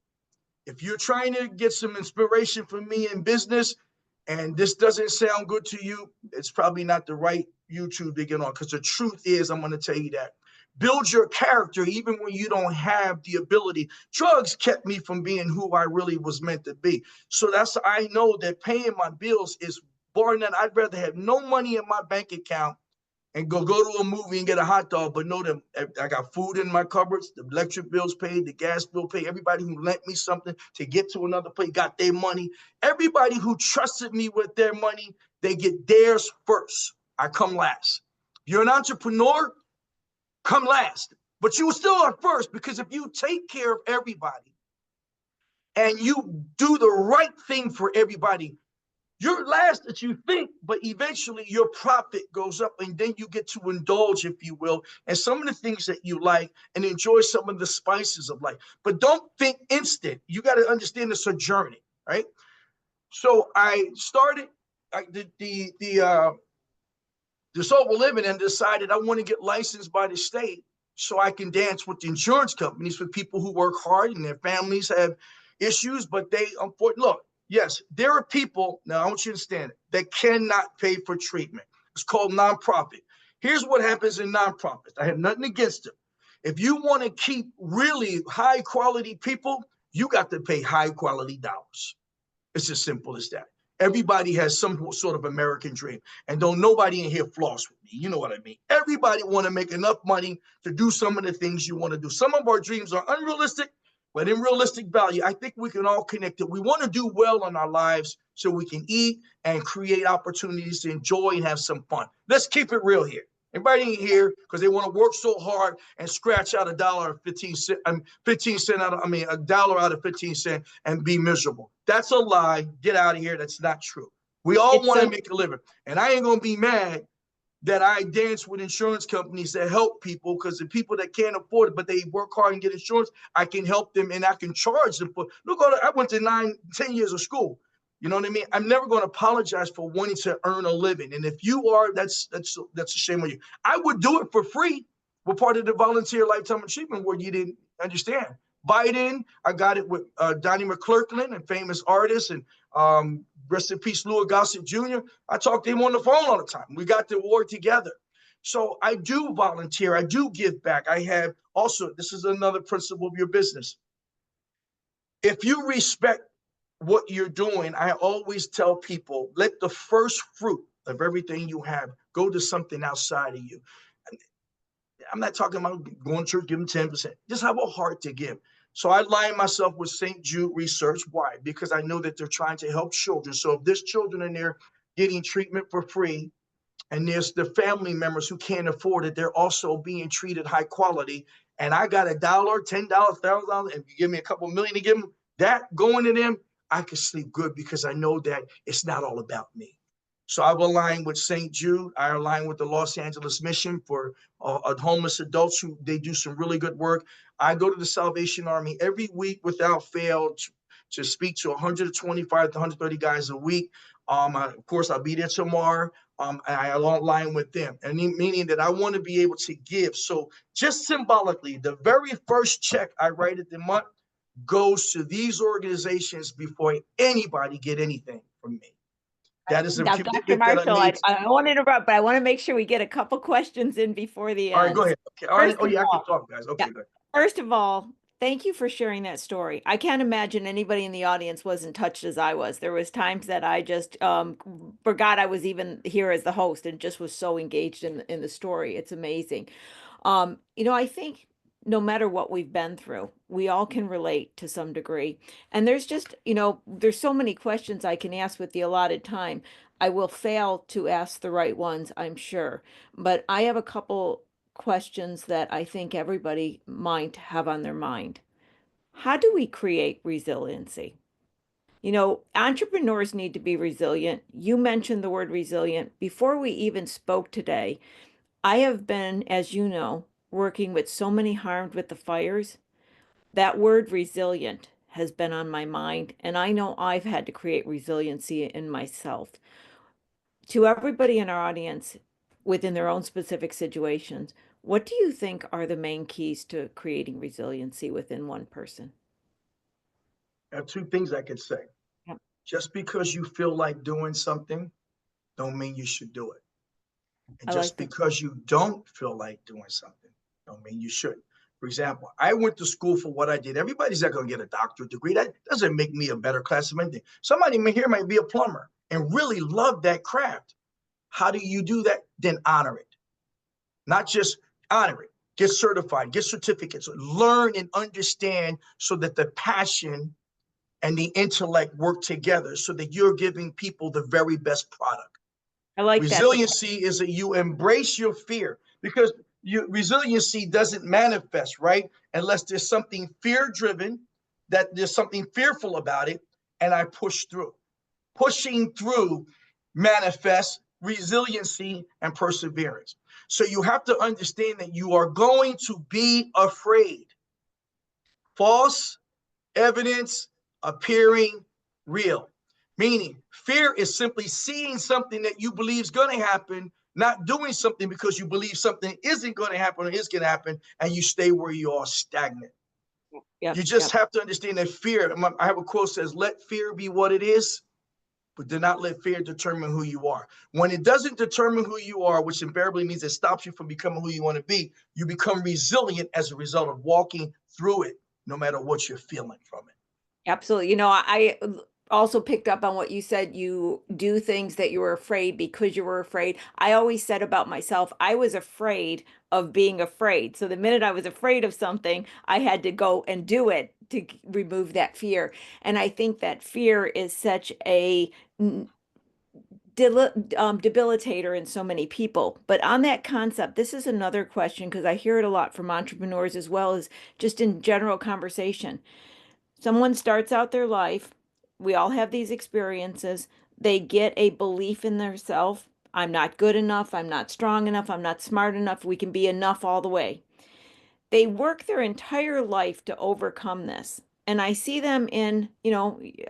If you're trying to get some inspiration from me in business and this doesn't sound good to you, it's probably not the right YouTube to get on, because the truth is, I'm going to tell you that. Build your character even when you don't have the ability. Drugs kept me from being who I really was meant to be. So I know that paying my bills is boring. That I'd rather have no money in my bank account and go to a movie and get a hot dog, but know that I got food in my cupboards, the electric bills paid, the gas bill paid. Everybody who lent me something to get to another place got their money. Everybody who trusted me with their money, they get theirs first. I come last. If you're an entrepreneur, come last, but you still are first, because if you take care of everybody and you do the right thing for everybody, you're last that you think, but eventually your profit goes up and then you get to indulge, if you will, and some of the things that you like and enjoy some of the spices of life. But don't think instant. You got to understand it's a journey, right? So I started the sober living and decided I want to get licensed by the state so I can dance with the insurance companies for people who work hard and their families have issues, but they, unfortunately, look, yes, there are people, now I want you to understand it, that cannot pay for treatment. It's called nonprofit. Here's what happens in nonprofits. I have nothing against them. If you want to keep really high quality people, you got to pay high quality dollars. It's as simple as that. Everybody has some sort of American dream, and don't nobody in here floss with me. You know what I mean? Everybody want to make enough money to do some of the things you want to do. Some of our dreams are unrealistic, but in realistic value, I think we can all connect it. We want to do well in our lives so we can eat and create opportunities to enjoy and have some fun. Let's keep it real here. Everybody ain't here because they want to work so hard and scratch out $1.15, 15 cent out of, $1 out of 15 cent and be miserable. That's a lie. Get out of here. That's not true. We all want to make a living. And I ain't going to be mad that I dance with insurance companies that help people, because the people that can't afford it, but they work hard and get insurance, I can help them and I can charge them for, look, I went to 9-10 years of school. You know what I mean? I'm never going to apologize for wanting to earn a living. And if you are, that's a shame on you. I would do it for free. We're part of the Volunteer Lifetime Achievement Award. You didn't understand. Biden, I got it with Donnie McClurkin, a famous artist, and rest in peace, Louis Gossett Jr. I talked to him on the phone all the time. We got the award together. So I do volunteer. I do give back. I have also, this is another principle of your business. If you respect what you're doing, I always tell people, let the first fruit of everything you have go to something outside of you. I'm not talking about going to church, giving 10%. Just have a heart to give. So I align myself with St. Jude Research. Why? Because I know that they're trying to help children. So if there's children in there getting treatment for free, and there's the family members who can't afford it, they're also being treated high quality. And I got $1, $10, $1,000, and you give me a couple million to give them that going to them, I can sleep good because I know that it's not all about me. So I've aligned with St. Jude. I align with the Los Angeles Mission for homeless adults who they do some really good work. I go to the Salvation Army every week without fail to speak to 125 to 130 guys a week. Of course, I'll be there tomorrow. I align with them, and meaning that I want to be able to give. So just symbolically, the very first check I write at the month goes to these organizations before anybody get anything from me. That is now, Dr. Marshall, I don't want to interrupt, but I want to make sure we get a couple questions in before the end. All right, go ahead. Okay. All right. Oh, yeah, I can talk, guys. Okay, good. First of all, thank you for sharing that story. I can't imagine anybody in the audience wasn't touched as I was. There was times that I just forgot I was even here as the host and just was so engaged in the story. It's amazing. I think no matter what we've been through, we all can relate to some degree. And there's just, there's so many questions I can ask with the allotted time. I will fail to ask the right ones, I'm sure. But I have a couple questions that I think everybody might have on their mind. How do we create resiliency? Entrepreneurs need to be resilient. You mentioned the word resilient. Before we even spoke today, I have been, as you know, working with so many harmed with the fires. That word resilient has been on my mind, and I know I've had to create resiliency in myself. To everybody in our audience, within their own specific situations, what do you think are the main keys to creating resiliency within one person? I have two things I could say. Yep. Just because you feel like doing something, don't mean you should do it. And just because you don't feel like doing something, don't mean you shouldn't. For example, I went to school for what I did. Everybody's not going to get a doctorate degree. That doesn't make me a better classman. Somebody here might be a plumber and really love that craft. How do you do that? Then honor it. Not just honor it. Get certified, get certificates, learn and understand so that the passion and the intellect work together so that you're giving people the very best product. I like resiliency is that you embrace your fear, because resiliency doesn't manifest, right? Unless there's something fear-driven, that there's something fearful about it, and I push through. Pushing through manifests resiliency and perseverance. So you have to understand that you are going to be afraid. False evidence appearing real. Meaning, fear is simply seeing something that you believe is going to happen, not doing something because you believe something isn't going to happen or is going to happen, and you stay where you are, stagnant. You just have to understand that fear, I have a quote that says, let fear be what it is, but do not let fear determine who you are. When it doesn't determine who you are, which invariably means it stops you from becoming who you want to be, you become resilient as a result of walking through it, no matter what you're feeling from it. Absolutely. You know, I also picked up on what you said. You do things that you were afraid because you were afraid. I always said about myself, I was afraid of being afraid. So the minute I was afraid of something, I had to go and do it to remove that fear. And I think that fear is such a debilitator in so many people. But on that concept, this is another question because I hear it a lot from entrepreneurs as well as just in general conversation. Someone starts out their life, we all have these experiences, they get a belief in themselves. I'm not good enough, I'm not strong enough, I'm not smart enough, we can be enough all the way. They work their entire life to overcome this. And I see them in,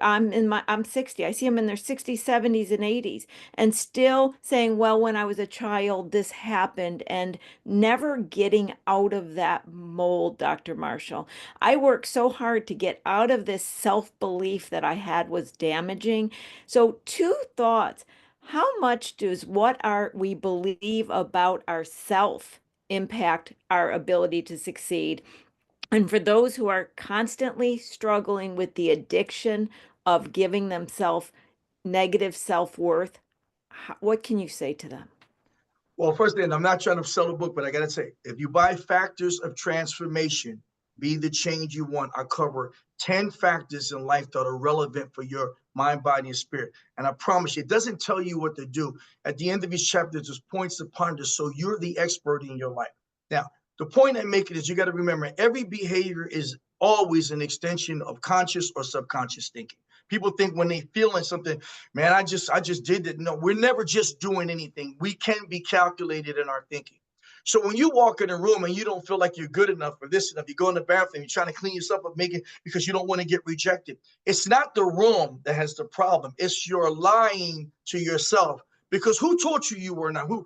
I'm 60. I see them in their 60s, 70s, and 80s, and still saying, well, when I was a child, this happened, and never getting out of that mold, Dr. Marshall. I worked so hard to get out of this self-belief that I had was damaging. So, two thoughts. How much does what we believe about ourself impact our ability to succeed? And for those who are constantly struggling with the addiction of giving themselves negative self-worth, what can you say to them? Well, first thing, I'm not trying to sell a book, but I got to say, if you buy Factors of Transformation, Be the Change You Want, I cover 10 factors in life that are relevant for your mind, body, and spirit. And I promise you, it doesn't tell you what to do. At the end of each chapter, there's points to ponder, so you're the expert in your life. Now, the point I'm making is you got to remember every behavior is always an extension of conscious or subconscious thinking. People think when they feeling something, man, I just did it. No, we're never just doing anything. We can be calculated in our thinking. So when you walk in a room and you don't feel like you're good enough for this enough, you go in the bathroom, you're trying to clean yourself up, make it because you don't want to get rejected. It's not the room that has the problem. It's your lying to yourself. Because who taught you you were not? On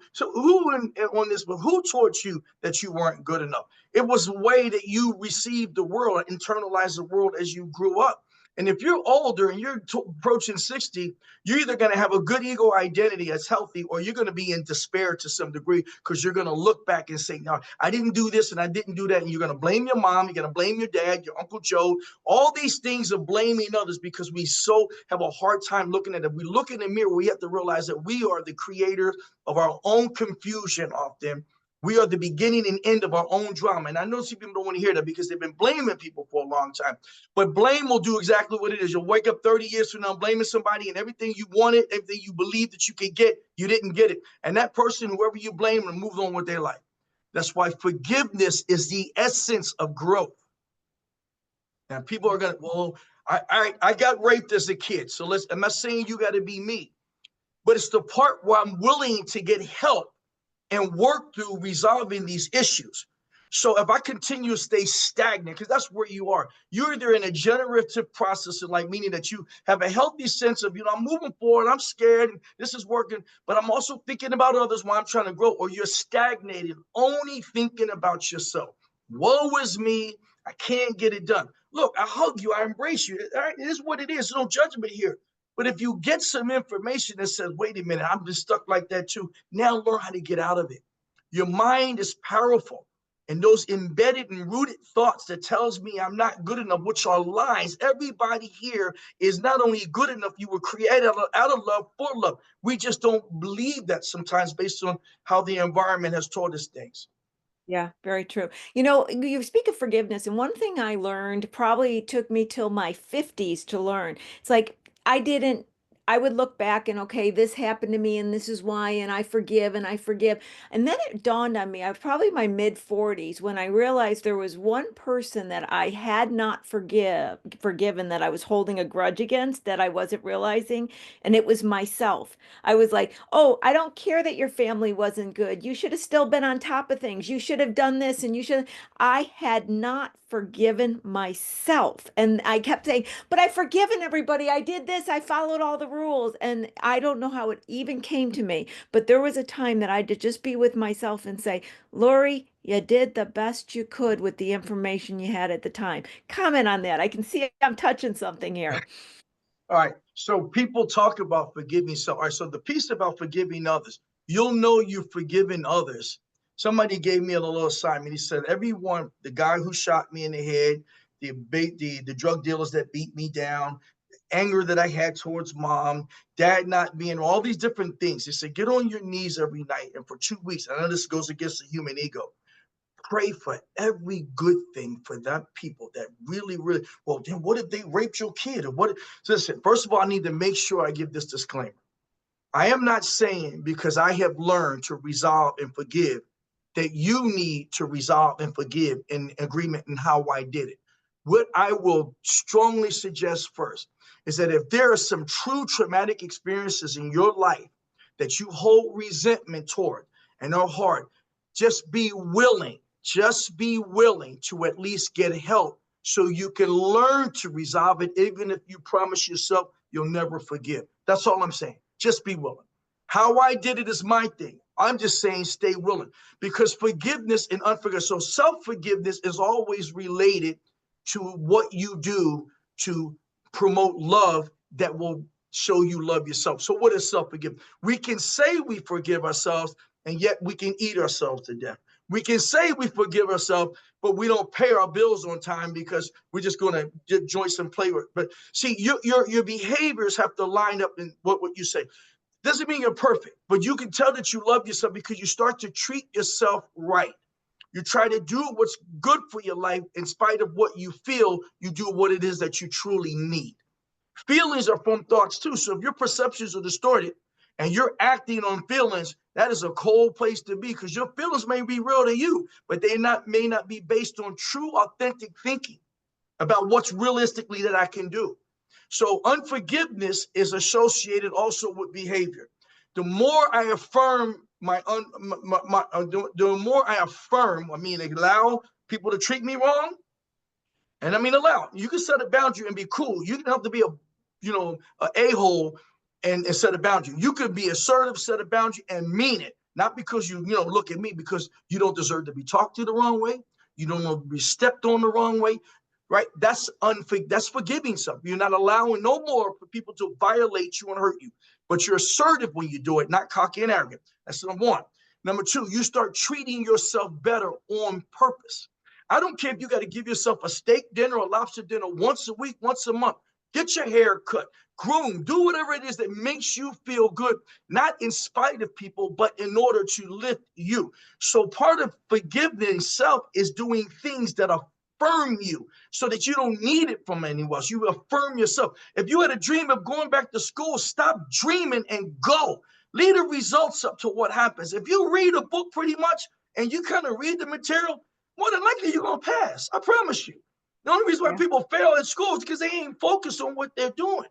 this? But who taught you that you weren't good enough? It was the way that you received the world, internalized the world as you grew up. And if you're older and you're approaching 60, you're either going to have a good ego identity that's healthy, or you're going to be in despair to some degree because you're going to look back and say, no, I didn't do this and I didn't do that. And you're going to blame your mom, you're going to blame your dad, your Uncle Joe, all these things of blaming others because we so have a hard time looking at it. We look in the mirror, we have to realize that we are the creators of our own confusion often. We are the beginning and end of our own drama. And I know some people don't want to hear that because they've been blaming people for a long time. But blame will do exactly what it is. You'll wake up 30 years from now blaming somebody, and everything you wanted, everything you believed that you could get, you didn't get it. And that person, whoever you blame, will move on with their life. That's why forgiveness is the essence of growth. Now, people are going to, well, I got raped as a kid. So I'm not saying you got to be me. But it's the part where I'm willing to get help and work through resolving these issues. So if I continue to stay stagnant, because that's where you are, you're either in a generative process, and like meaning that you have a healthy sense of, I'm moving forward, I'm scared, and this is working, but I'm also thinking about others while I'm trying to grow, or you're stagnated, only thinking about yourself. Woe is me, I can't get it done. Look, I hug you, I embrace you. All right, it is what it is. No judgment here. But if you get some information that says, wait a minute, I'm just stuck like that too, now learn how to get out of it. Your mind is powerful. And those embedded and rooted thoughts that tells me I'm not good enough, which are lies. Everybody here is not only good enough, you were created out of love for love. We just don't believe that sometimes based on how the environment has taught us things. Yeah, very true. You speak of forgiveness, and one thing I learned probably took me till my 50s to learn. It's like I would look back and, okay, this happened to me and this is why, and I forgive and I forgive. And then it dawned on me, I was probably my mid 40s when I realized there was one person that I had not forgiven, that I was holding a grudge against, that I wasn't realizing, and it was myself. I was like, oh, I don't care that your family wasn't good. You should have still been on top of things. You should have done this and you should. I had not forgiven myself. And I kept saying, but I've forgiven everybody. I did this. I followed all the rules. And I don't know how it even came to me. But there was a time that I had to just be with myself and say, Lori, you did the best you could with the information you had at the time. Comment on that. I can see I'm touching something here. All right. So people talk about forgiving. So, all right. So the piece about forgiving others, you'll know you've forgiven others. Somebody gave me a little assignment. He said, everyone, the guy who shot me in the head, the drug dealers that beat me down, anger that I had towards mom, dad not being, all these different things. He said, get on your knees every night. And for 2 weeks, I know this goes against the human ego, pray for every good thing for that people that really, really, well, then what if they raped your kid? Or what? So listen, first of all, I need to make sure I give this disclaimer. I am not saying because I have learned to resolve and forgive that you need to resolve and forgive in agreement in how I did it. What I will strongly suggest first is that if there are some true traumatic experiences in your life that you hold resentment toward and are hard, just be willing to at least get help so you can learn to resolve it, even if you promise yourself you'll never forgive. That's all I'm saying. Just be willing. How I did it is my thing. I'm just saying stay willing, because forgiveness and unforgiveness. So self-forgiveness is always related to what you do to promote love that will show you love yourself. So what is self-forgiveness? We can say we forgive ourselves, and yet we can eat ourselves to death. We can say we forgive ourselves, but we don't pay our bills on time because we're just going to join some play with. But see, your behaviors have to line up in what you say. Doesn't mean you're perfect, but you can tell that you love yourself because you start to treat yourself right. You try to do what's good for your life in spite of what you feel. You do what it is that you truly need. Feelings are from thoughts too. So if your perceptions are distorted and you're acting on feelings, that is a cold place to be, because your feelings may be real to you, but may not be based on true, authentic thinking about what's realistically that I can do. So unforgiveness is associated also with behavior. The more I affirm the more I affirm, I mean, allow people to treat me wrong. And I mean, allow, you can set a boundary and be cool. You don't have to be a hole and set a boundary. You could be assertive, set a boundary and mean it. Not because look at me, because you don't deserve to be talked to the wrong way. You don't want to be stepped on the wrong way. Right? That's forgiving something. You're not allowing no more for people to violate you and hurt you. But you're assertive when you do it, not cocky and arrogant. That's number one. Number two, you start treating yourself better on purpose. I don't care if you got to give yourself a steak dinner or lobster dinner once a week, once a month. Get your hair cut, groom, do whatever it is that makes you feel good, not in spite of people, but in order to lift you. So part of forgiveness self is doing things that affirm you so that you don't need it from anyone else. You affirm yourself. If you had a dream of going back to school, stop dreaming and go. Leave the results up to what happens. If you read a book pretty much and you kind of read the material, more than likely you're going to pass. I promise you. The only reason why people fail at school is because they ain't focused on what they're doing.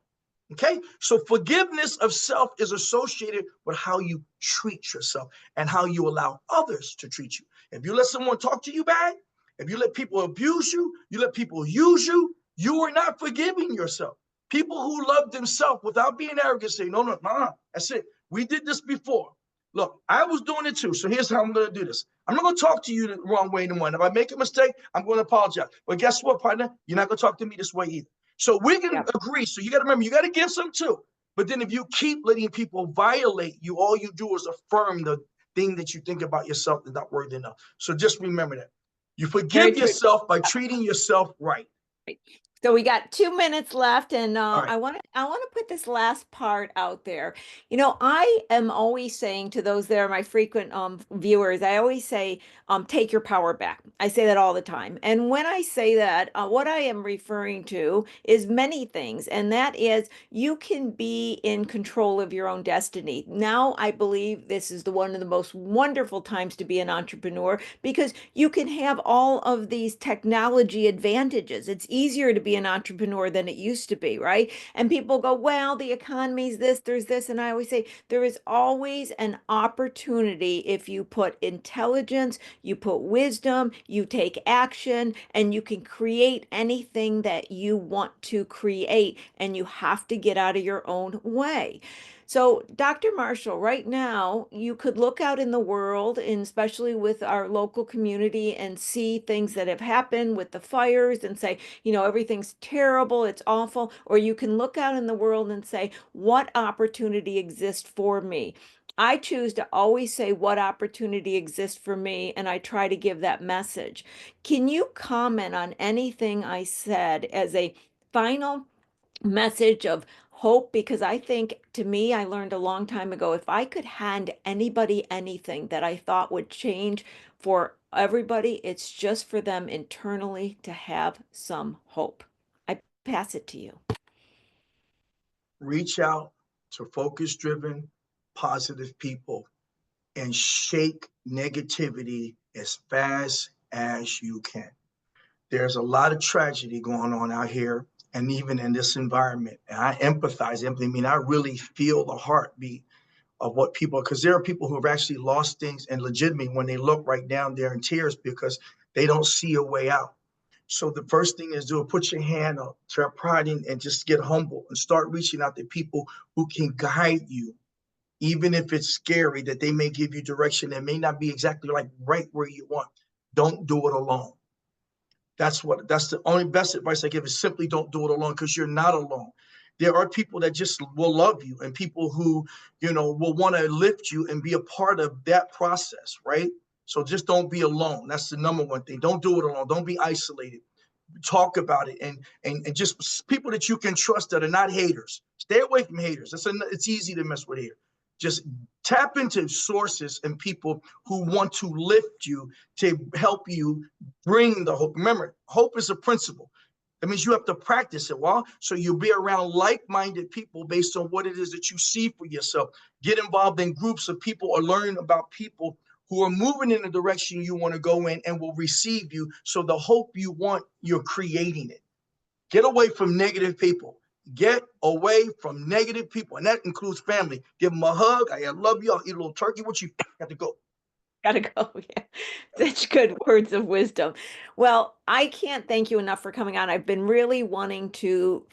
Okay? So forgiveness of self is associated with how you treat yourself and how you allow others to treat you. If you let someone talk to you bad, if you let people abuse you, you let people use you, you are not forgiving yourself. People who love themselves without being arrogant say, no, that's it. We did this before. Look, I was doing it too. So here's how I'm going to do this. I'm not going to talk to you the wrong way in the morning. If I make a mistake, I'm going to apologize. But guess what, partner? You're not going to talk to me this way either. So we're going to agree. So you got to remember, you got to give some too. But then if you keep letting people violate you, all you do is affirm the thing that you think about yourself is not worthy enough. So just remember that. You forgive yourself by treating yourself right. So we got 2 minutes left, and right. I want to put this last part out there. You know, I am always saying to those that are my frequent viewers, I always say, take your power back. I say that all the time. And when I say that, what I am referring to is many things, and that is you can be in control of your own destiny. Now, I believe this is one of the most wonderful times to be an entrepreneur, because you can have all of these technology advantages. It's easier to be an entrepreneur than it used to be, right? And people go, well, the economy's this, there's this. And I always say there is always an opportunity if you put intelligence, you put wisdom, you take action, and you can create anything that you want to create. And you have to get out of your own way. So, Dr. Marshall, right now, you could look out in the world, and especially with our local community, and see things that have happened with the fires and say, everything's terrible, it's awful. Or you can look out in the world and say, what opportunity exists for me? I choose to always say what opportunity exists for me, and I try to give that message. Can you comment on anything I said as a final message of hope? Because I think, to me, I learned a long time ago, if I could hand anybody anything that I thought would change for everybody, it's just for them internally to have some hope. I pass it to you. Reach out to focus driven, positive people and shake negativity as fast as you can. There's a lot of tragedy going on out here, and even in this environment. And I empathize. I mean, I really feel the heartbeat of what people, because there are people who have actually lost things, and legitimately, when they look right down, they're in tears because they don't see a way out. So the first thing is do put your hand up, try pride in, and just get humble and start reaching out to people who can guide you, even if it's scary that they may give you direction that may not be exactly like right where you want. Don't do it alone. That's the only best advice I give is simply don't do it alone, because you're not alone. There are people that just will love you, and people who, will want to lift you and be a part of that process, right? So just don't be alone. That's the number one thing. Don't do it alone. Don't be isolated. Talk about it, and just people that you can trust that are not haters. Stay away from haters. It's easy to mess with haters. Just tap into sources and people who want to lift you, to help you bring the hope. Remember, hope is a principle. That means you have to practice it. Well, so you'll be around like-minded people based on what it is that you see for yourself. Get involved in groups of people or learn about people who are moving in the direction you want to go in and will receive you. So the hope you want, you're creating it. Get away from negative people. Get away from negative people. And that includes family. Give them a hug. I love you. I'll eat a little turkey with you. Got to go. Gotta go. Yeah. Such good words of wisdom. Well, I can't thank you enough for coming on. I've been really wanting to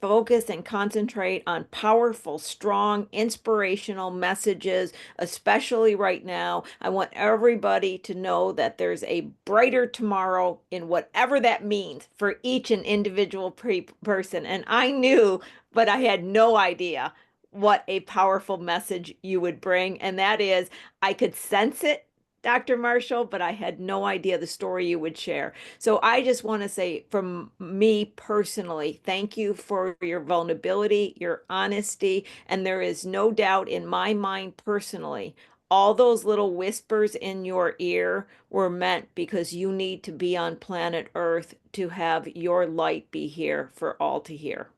focus and concentrate on powerful, strong, inspirational messages, especially right now. I want everybody to know that there's a brighter tomorrow, in whatever that means for each and individual person. And I knew, but I had no idea what a powerful message you would bring. And that is, I could sense it, Dr. Marshall, but I had no idea the story you would share. So I just want to say, from me personally, thank you for your vulnerability, your honesty, and there is no doubt in my mind personally, all those little whispers in your ear were meant because you need to be on planet Earth to have your light be here for all to hear.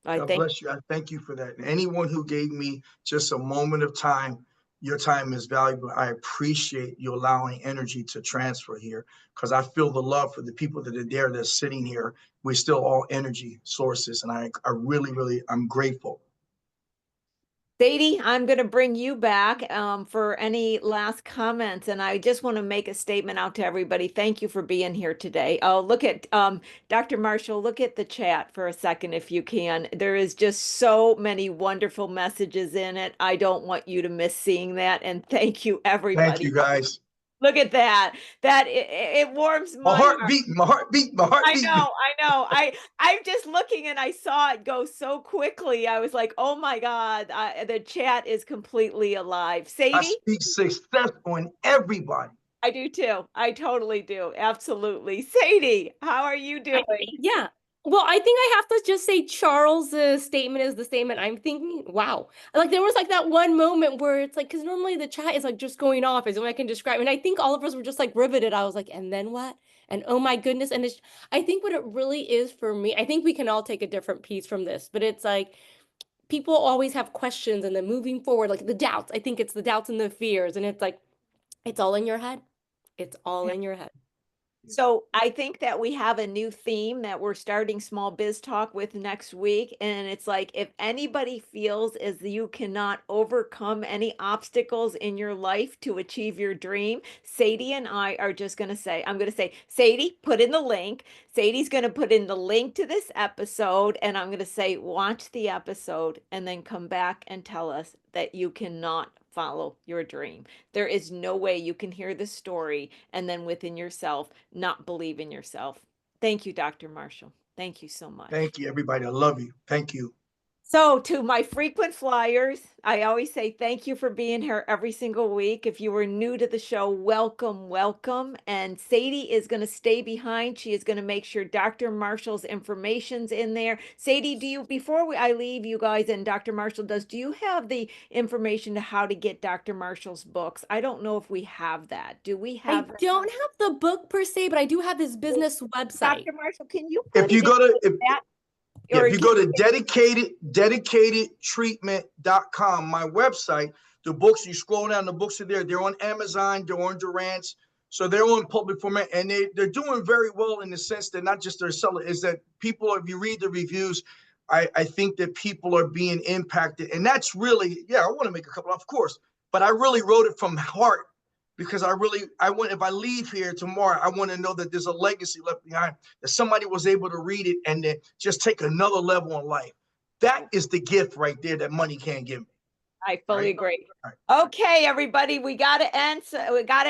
I God thank bless you. I thank you for that. And anyone who gave me just a moment of time, your time is valuable. I appreciate you allowing energy to transfer here, because I feel the love for the people that are there that's sitting here. We're still all energy sources. And I really, really, I'm grateful. Sadie, I'm going to bring you back for any last comments. And I just want to make a statement out to everybody. Thank you for being here today. Oh, look at Dr. Marshall, look at the chat for a second if you can. There is just so many wonderful messages in it. I don't want you to miss seeing that. And thank you, Thank everybody. you, guys. Look at that. It warms My my heart heart. beating, my heart beating, my heart I beating. know, I know. I'm just looking and I saw it go so quickly. I was like, "Oh my God, the chat is completely alive." I Sadie, speak success on everybody. I do too. I totally do. Absolutely. Sadie, how are you doing? Yeah. Well, I think I have to just say Charles's statement is the statement I'm thinking. Wow. Like there was like that one moment where it's like, because normally the chat is like just going off is what I can describe. And I think all of us were just like riveted. I was like, and then what? And oh my goodness. And it's, I think what it really is for me, I think we can all take a different piece from this, but it's like people always have questions and then moving forward, like the doubts. I think it's the doubts and the fears. And it's like, it's all in your head. It's all in your head. So I think that we have a new theme that we're starting Small Biz Talk with next week. And it's like, if anybody feels as you cannot overcome any obstacles in your life to achieve your dream, Sadie and I are just going to say, I'm going to say, Sadie, put in the link. Sadie's going to put in the link to this episode. And I'm going to say, watch the episode and then come back and tell us that you cannot follow your dream. There is no way you can hear the story and then within yourself not believe in yourself. Thank you, Dr. Marshall. Thank you so much. Thank you, everybody. I love you. Thank you. So, to my frequent flyers, I always say thank you for being here every single week. If you were new to the show, welcome, welcome. And Sadie is going to stay behind. She is going to make sure Dr. Marshall's information's in there. Sadie, do you, before I leave you guys and Dr. Marshall does, do you have the information to how to get Dr. Marshall's books? I don't know if we have that. Do we I have that? don't have the book per se, but I do have his business website. Dr. Marshall, can you put If you it go to, that? if you go to dedicatedtreatment.com, my website, the books, you scroll down, the books are there. They're on Amazon, they're on Durant's. So they're on public format, and they're doing very well in the sense that not just they're selling, is that people, if you read the reviews, I think that people are being impacted. And that's really, yeah, I want to make a couple, of course, but I really wrote it from heart because I want, if I leave here tomorrow, I want to know that there's a legacy left behind, that somebody was able to read it and then just take another level in life. That is the gift right there that money can't give me. I fully agree. Right. Okay, everybody, we got to end. We got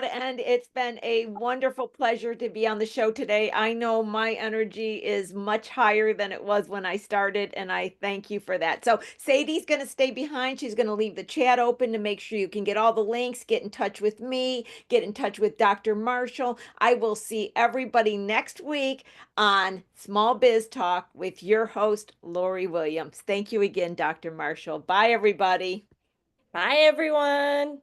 to end. It's been a wonderful pleasure to be on the show today. I know my energy is much higher than it was when I started, and I thank you for that. So Sadie's going to stay behind. She's going to leave the chat open to make sure you can get all the links, get in touch with me, get in touch with Dr. Marshall. I will see everybody next week on Small Biz Talk with your host, Lori Williams. Thank you again, Dr. Marshall. Bye, everybody. Bye, everyone.